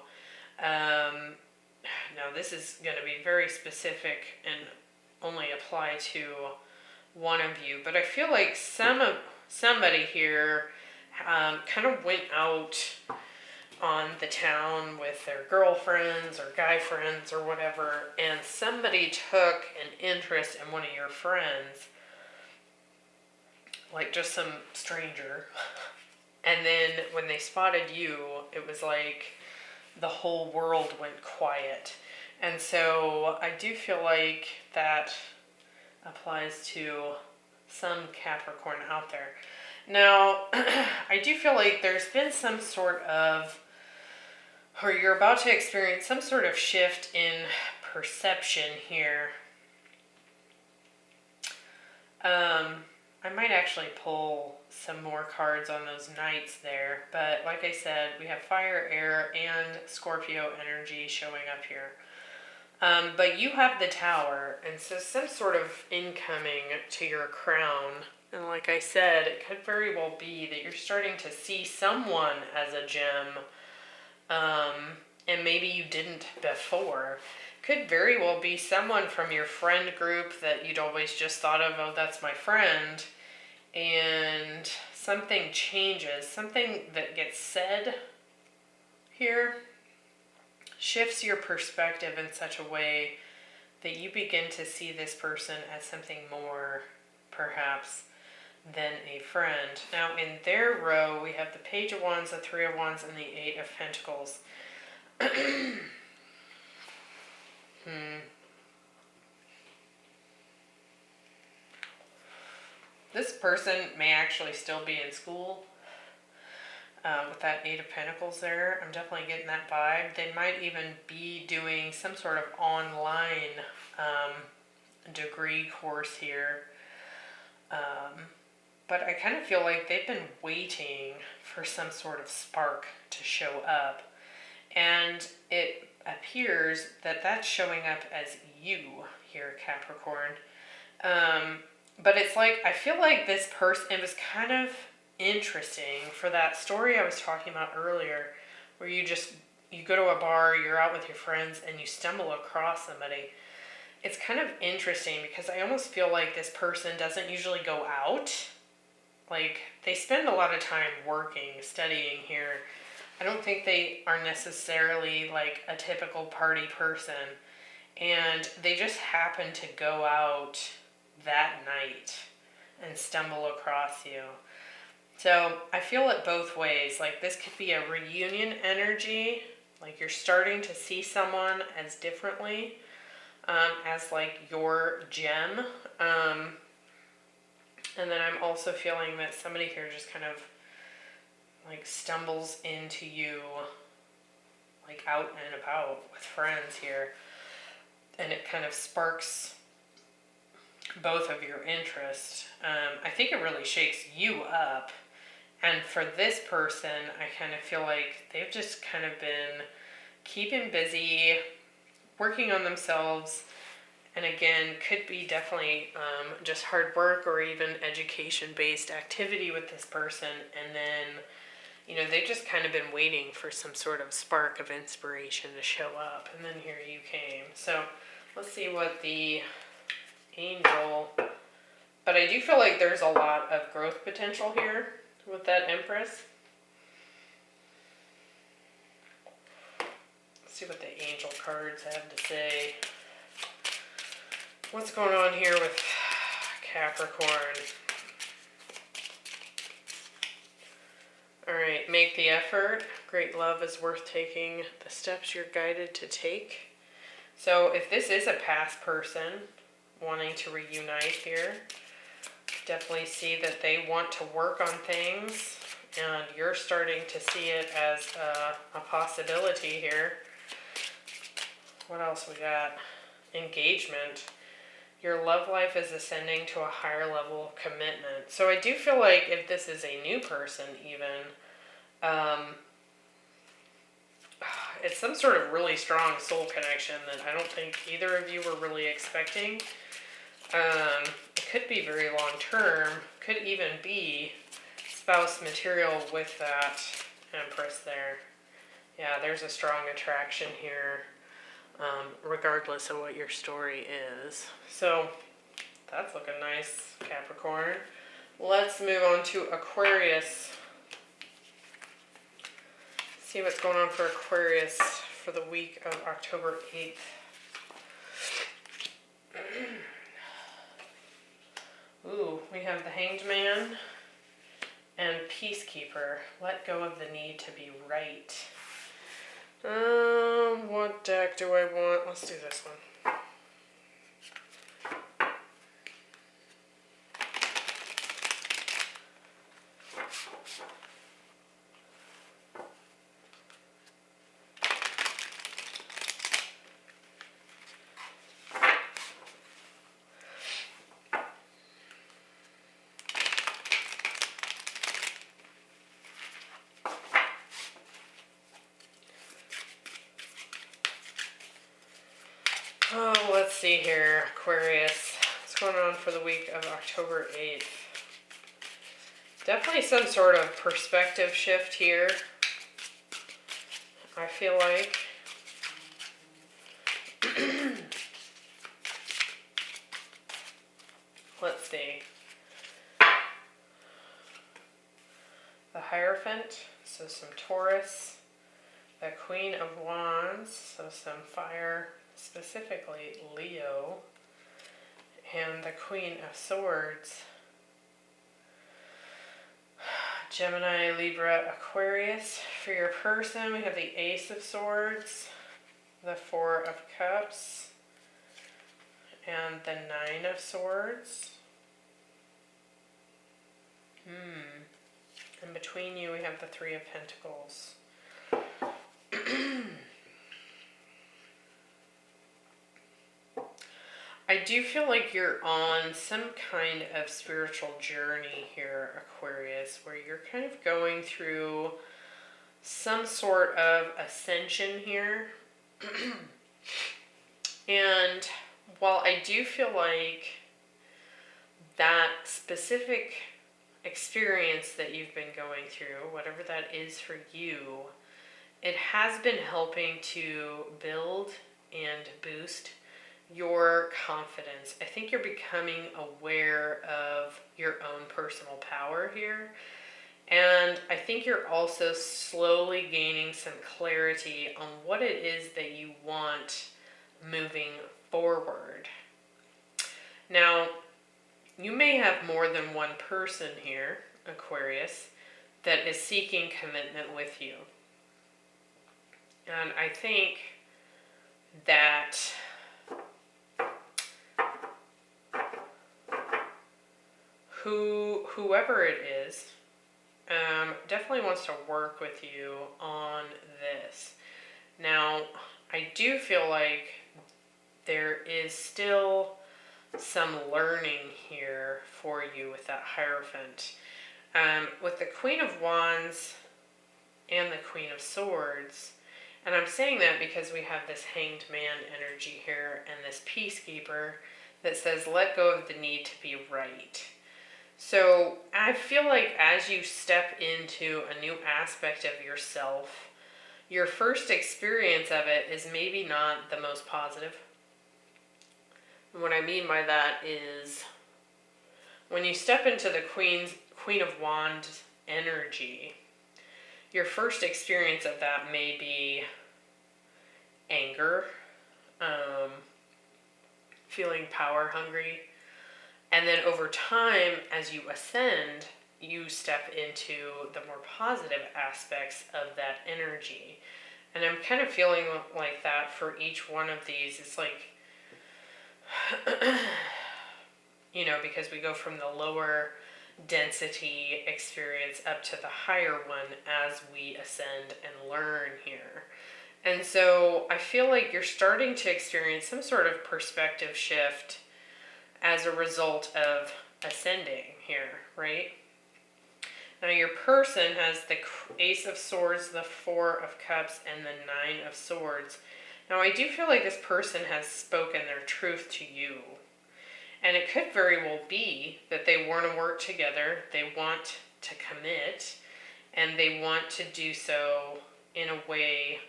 A: now this is going to be very specific and only apply to one of you, but I feel like somebody here kind of went out on the town with their girlfriends or guy friends or whatever, and somebody took an interest in one of your friends, like just some stranger, and then when they spotted you, it was like the whole world went quiet. And so I do feel like that applies to some Capricorn out there. Now, I do feel like there's been some sort of, or you're about to experience some sort of shift in perception here. I might actually pull some more cards on those knights there, but like I said, we have fire, air, and Scorpio energy showing up here. But you have the Tower, and so some sort of incoming to your crown. And like I said, it could very well be that you're starting to see someone as a gem, and maybe you didn't before. Could very well be someone from your friend group that you'd always just thought of, oh, that's my friend, and something changes, something that gets said here shifts your perspective in such a way that you begin to see this person as something more, perhaps, than a friend. Now, in their row, we have the Page of Wands, the Three of Wands, and the Eight of Pentacles. This person may actually still be in school with that Eight of Pentacles there. I'm definitely getting that vibe. They might even be doing some sort of online degree course here. but I kind of feel like they've been waiting for some sort of spark to show up. And it appears that that's showing up as you here, Capricorn. But it's like, I feel like this person, it was kind of interesting for that story I was talking about earlier, where you go to a bar, you're out with your friends, and you stumble across somebody. It's kind of interesting because I almost feel like this person doesn't usually go out. Like, they spend a lot of time working, studying here. I don't think they are necessarily like a typical party person. And they just happen to go out that night and stumble across you. So I feel it both ways. Like, this could be a reunion energy. Like, you're starting to see someone as differently, as like your gem. And then I'm also feeling that somebody here just kind of like stumbles into you, like out and about with friends here. And it kind of sparks both of your interests. I think it really shakes you up. And for this person, I kind of feel like they've just kind of been keeping busy, working on themselves. And again, could be definitely just hard work or even education-based activity with this person. And then, you know, they've just kind of been waiting for some sort of spark of inspiration to show up. And then here you came. So let's see what the angel... But I do feel like there's a lot of growth potential here with that Empress. Let's see what the angel cards have to say. What's going on here with Capricorn? Alright, make the effort. Great love is worth taking the steps you're guided to take. So if this is a past person wanting to reunite here, definitely see that they want to work on things, and you're starting to see it as a possibility here. What else we got? Engagement. Your love life is ascending to a higher level of commitment. So I do feel like if this is a new person even, it's some sort of really strong soul connection that I don't think either of you were really expecting. It could be very long term, could even be spouse material with that Empress there. Yeah, there's a strong attraction here, regardless of what your story is. So that's looking nice, Capricorn. Let's move on to Aquarius. See what's going on for Aquarius for the week of October 8th. Ooh, we have the Hanged Man and Peacekeeper. Let go of the need to be right. What deck do I want? Let's do this one. Oh, let's see here, Aquarius. What's going on for the week of October 8th? Definitely some sort of perspective shift here, I feel like. Let's see. The Hierophant, so some Taurus. The Queen of Wands, so some fire, specifically Leo. And the Queen of Swords, Gemini, Libra, Aquarius. For your person, we have the Ace of Swords, the Four of Cups, and the Nine of Swords. In between you, we have the Three of Pentacles. I do feel like you're on some kind of spiritual journey here, Aquarius, where you're kind of going through some sort of ascension here. And while I do feel like that specific experience that you've been going through, whatever that is for you, it has been helping to build and boost your confidence. I think you're becoming aware of your own personal power here. And I think you're also slowly gaining some clarity on what it is that you want moving forward. Now, you may have more than one person here, Aquarius, that is seeking commitment with you. And I think that whoever it is definitely wants to work with you on this. Now, I do feel like there is still some learning here for you with that Hierophant. With the Queen of Wands and the Queen of Swords, and I'm saying that because we have this Hanged Man energy here and this Peacekeeper that says let go of the need to be right. So I feel like as you step into a new aspect of yourself, your first experience of it is maybe not the most positive. And what I mean by that is when you step into the Queen of Wands energy, your first experience of that may be anger, feeling power hungry. And then over time, as you ascend, you step into the more positive aspects of that energy. And I'm kind of feeling like that for each one of these. It's like, you know, because we go from the lower density experience up to the higher one as we ascend and learn here. And so I feel like you're starting to experience some sort of perspective shift as a result of ascending here, right? Now your person has the Ace of Swords, the Four of Cups, and the Nine of Swords. Now I do feel like this person has spoken their truth to you. And it could very well be that they want to work together, they want to commit, and they want to do so in a way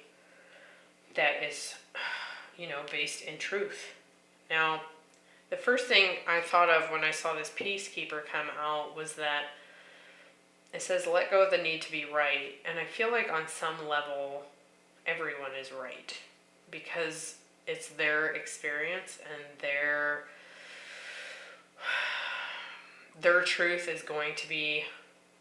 A: that is, you know, based in truth. Now, the first thing I thought of when I saw this Peacekeeper come out was that it says, let go of the need to be right. And I feel like on some level, everyone is right. Because it's their experience and their truth is going to be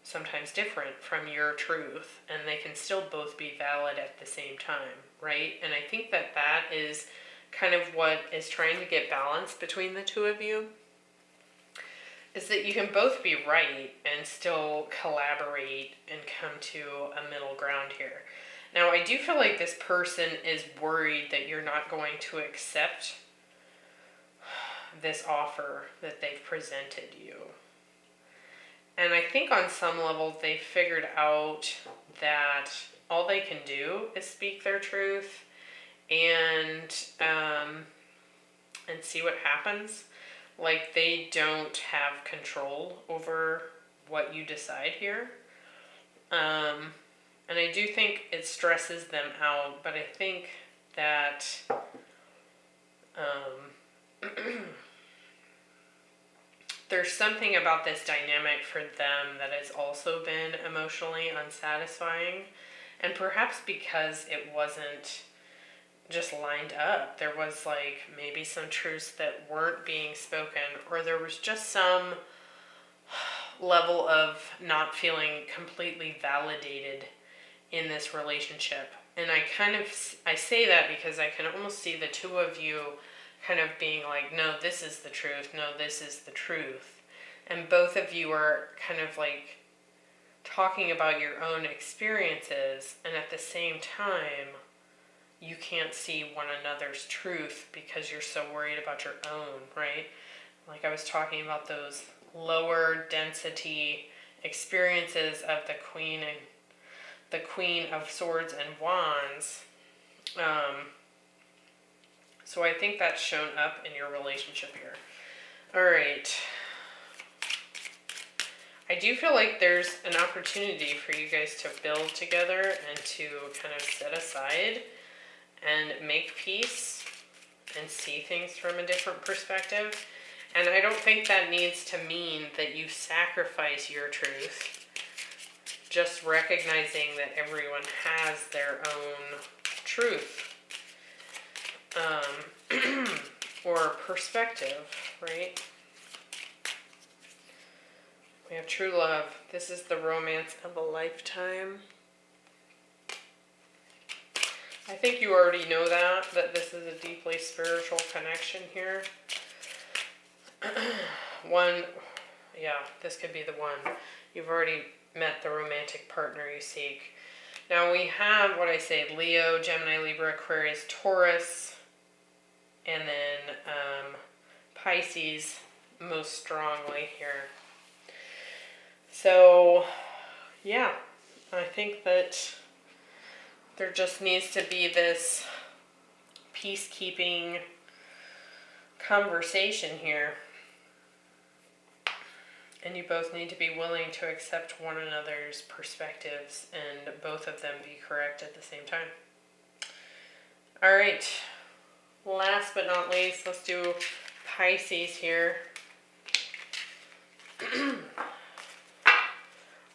A: sometimes different from your truth. And they can still both be valid at the same time, right? And I think that that is kind of what is trying to get balance between the two of you, is that you can both be right and still collaborate and come to a middle ground here. Now, I do feel like this person is worried that you're not going to accept this offer that they've presented you. And I think on some level they figured out that all they can do is speak their truth and see what happens. Like, they don't have control over what you decide here. And I do think it stresses them out, but I think that there's something about this dynamic for them that has also been emotionally unsatisfying. And perhaps because it wasn't just lined up. There was like maybe some truths that weren't being spoken, or there was just some level of not feeling completely validated in this relationship. And I say that because I can almost see the two of you kind of being like, no, this is the truth. No, this is the truth. And both of you are kind of like talking about your own experiences, and at the same time you can't see one another's truth because you're so worried about your own, right? Like I was talking about those lower density experiences of the Queen of Swords and Wands. So I think that's shown up in your relationship here. All right. I do feel like there's an opportunity for you guys to build together and to kind of set aside and make peace and see things from a different perspective. And I don't think that needs to mean that you sacrifice your truth. Just recognizing that everyone has their own truth or perspective, right? We have true love. This is the romance of a lifetime. I think you already know that this is a deeply spiritual connection here. This could be the one. You've already met the romantic partner you seek. Now we have what I say, Leo, Gemini, Libra, Aquarius, Taurus, and then Pisces most strongly here. So, yeah, I think that there just needs to be this peacekeeping conversation here. And you both need to be willing to accept one another's perspectives and both of them be correct at the same time. All right, last but not least, let's do Pisces here.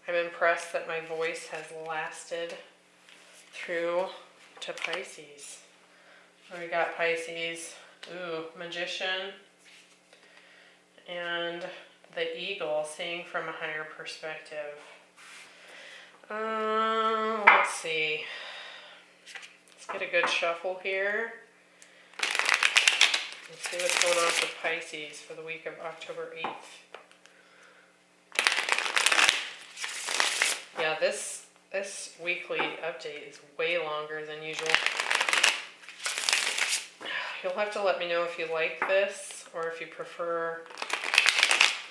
A: I'm impressed that my voice has lasted through to Pisces. We got Pisces, Magician, and the Eagle, seeing from a higher perspective. Let's see. Let's get a good shuffle here. Let's see what's going on for Pisces for the week of October 8th. Yeah, this weekly update is way longer than usual. You'll have to let me know if you like this or if you prefer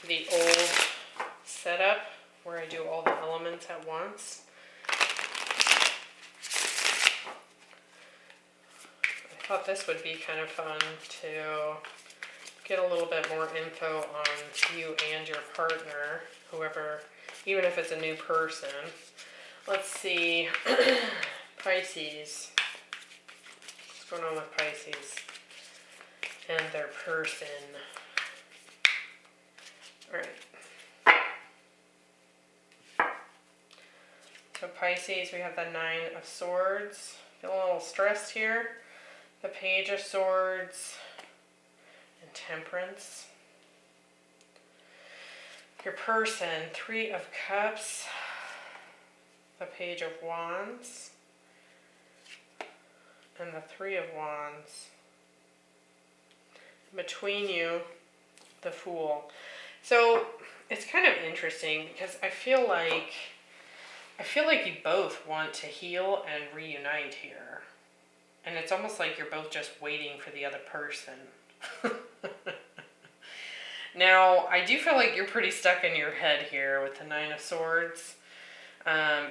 A: the old setup where I do all the elements at once. I thought this would be kind of fun to get a little bit more info on you and your partner, whoever, even if it's a new person. Let's see, Pisces. What's going on with Pisces and their person? All right. So Pisces, we have the Nine of Swords. Feeling a little stressed here. The Page of Swords and Temperance. Your person, Three of Cups, the Page of Wands, and the Three of Wands. Between you, the Fool. So it's kind of interesting because I feel like you both want to heal and reunite here. And it's almost like you're both just waiting for the other person. Now, I do feel like you're pretty stuck in your head here with the Nine of Swords.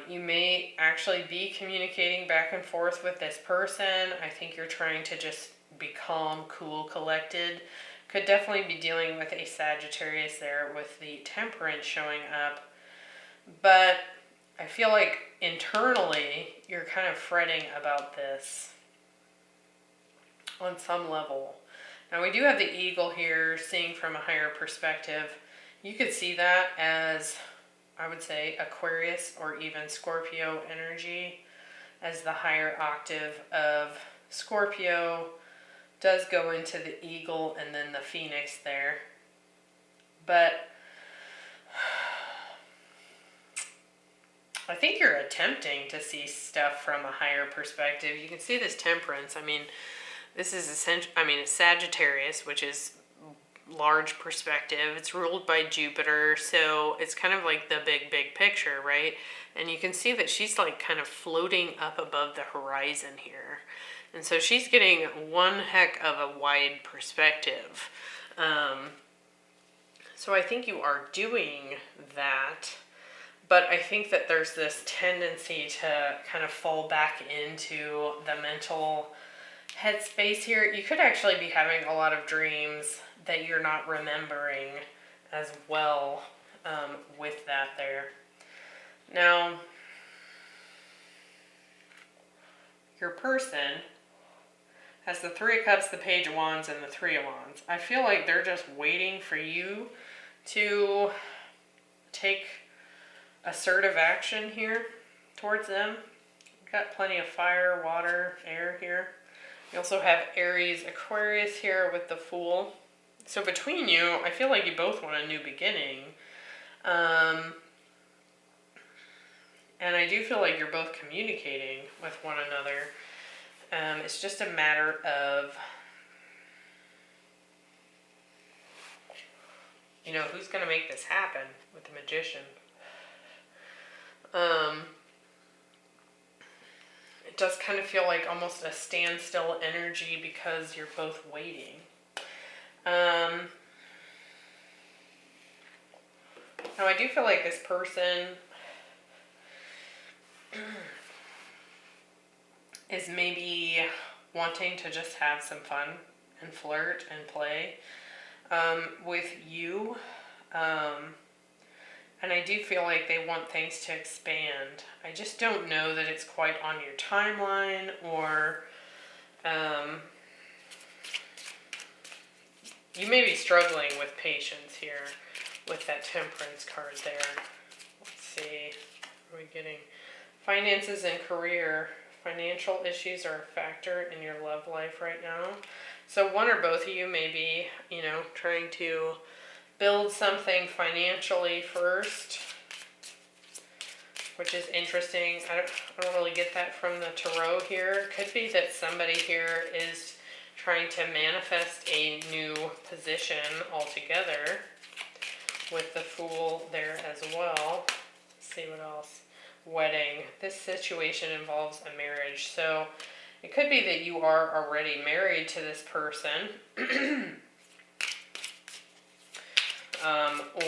A: You may actually be communicating back and forth with this person. I think you're trying to just be calm, cool, collected. Could definitely be dealing with a Sagittarius there with the Temperance showing up. But I feel like internally you're kind of fretting about this on some level. Now we do have the Eagle here, seeing from a higher perspective. You could see that as, I would say, Aquarius or even Scorpio energy, as the higher octave of Scorpio does go into the Eagle and then the Phoenix there. But I think you're attempting to see stuff from a higher perspective. You can see this Temperance. I mean, this is a Sagittarius, which is large perspective. It's ruled by Jupiter, so it's kind of like the big picture, right? And you can see that she's like kind of floating up above the horizon here. And so she's getting one heck of a wide perspective. So I think you are doing that, but I think that there's this tendency to kind of fall back into the mental headspace here. You could actually be having a lot of dreams that you're not remembering as well with that there. Now, your person has the Three of Cups, the Page of Wands, and the Three of Wands. I feel like they're just waiting for you to take assertive action here towards them. You've got plenty of fire, water, air here. You also have Aries, Aquarius here with the Fool. So between you, I feel like you both want a new beginning. And I do feel like you're both communicating with one another. It's just a matter of, you know, who's going to make this happen with the Magician. It does kind of feel like almost a standstill energy because you're both waiting. Now I do feel like this person is maybe wanting to just have some fun and flirt and play with you. And I do feel like they want things to expand. I just don't know that it's quite on your timeline, or you may be struggling with patience here with that Temperance card there. Let's see, what are we getting? Finances and career. Financial issues are a factor in your love life right now. So one or both of you may be, you know, trying to build something financially first, which is interesting. I don't really get that from the Tarot here. Could be that somebody here is trying to manifest a new position altogether with the Fool there as well. Let's see what else. Wedding. This situation involves a marriage. So it could be that you are already married to this person.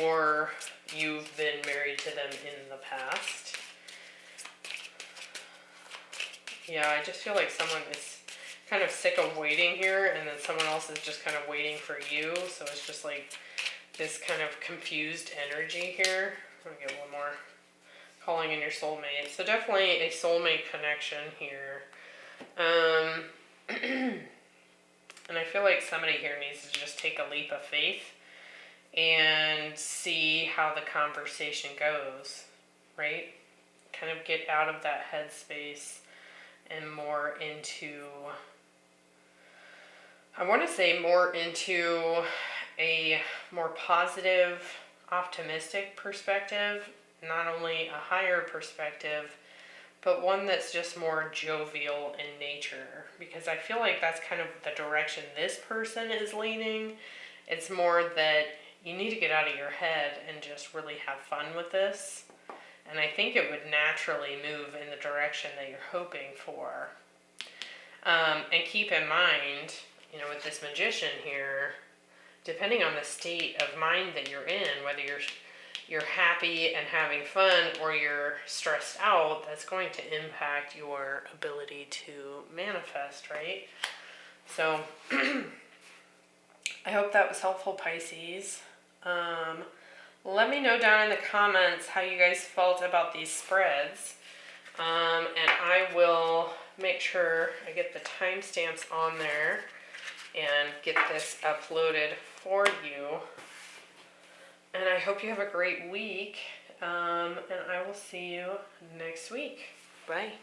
A: Or you've been married to them in the past. Yeah, I just feel like someone is kind of sick of waiting here, and then someone else is just kind of waiting for you. So it's just like this kind of confused energy here. I'm going to get one more. Calling in your soulmate. So definitely a soulmate connection here. And I feel like somebody here needs to just take a leap of faith and see how the conversation goes, right? Kind of get out of that headspace and more into, I want to say more into a more positive, optimistic perspective. Not only a higher perspective, but one that's just more jovial in nature. Because I feel like that's kind of the direction this person is leaning. It's more that you need to get out of your head and just really have fun with this. And I think it would naturally move in the direction that you're hoping for. And keep in mind, you know, with this Magician here, depending on the state of mind that you're in, whether you're happy and having fun or you're stressed out, that's going to impact your ability to manifest, right? So I hope that was helpful, Pisces. Let me know down in the comments how you guys felt about these spreads. And I will make sure I get the timestamps on there and get this uploaded for you. And I hope you have a great week, and I will see you next week. Bye.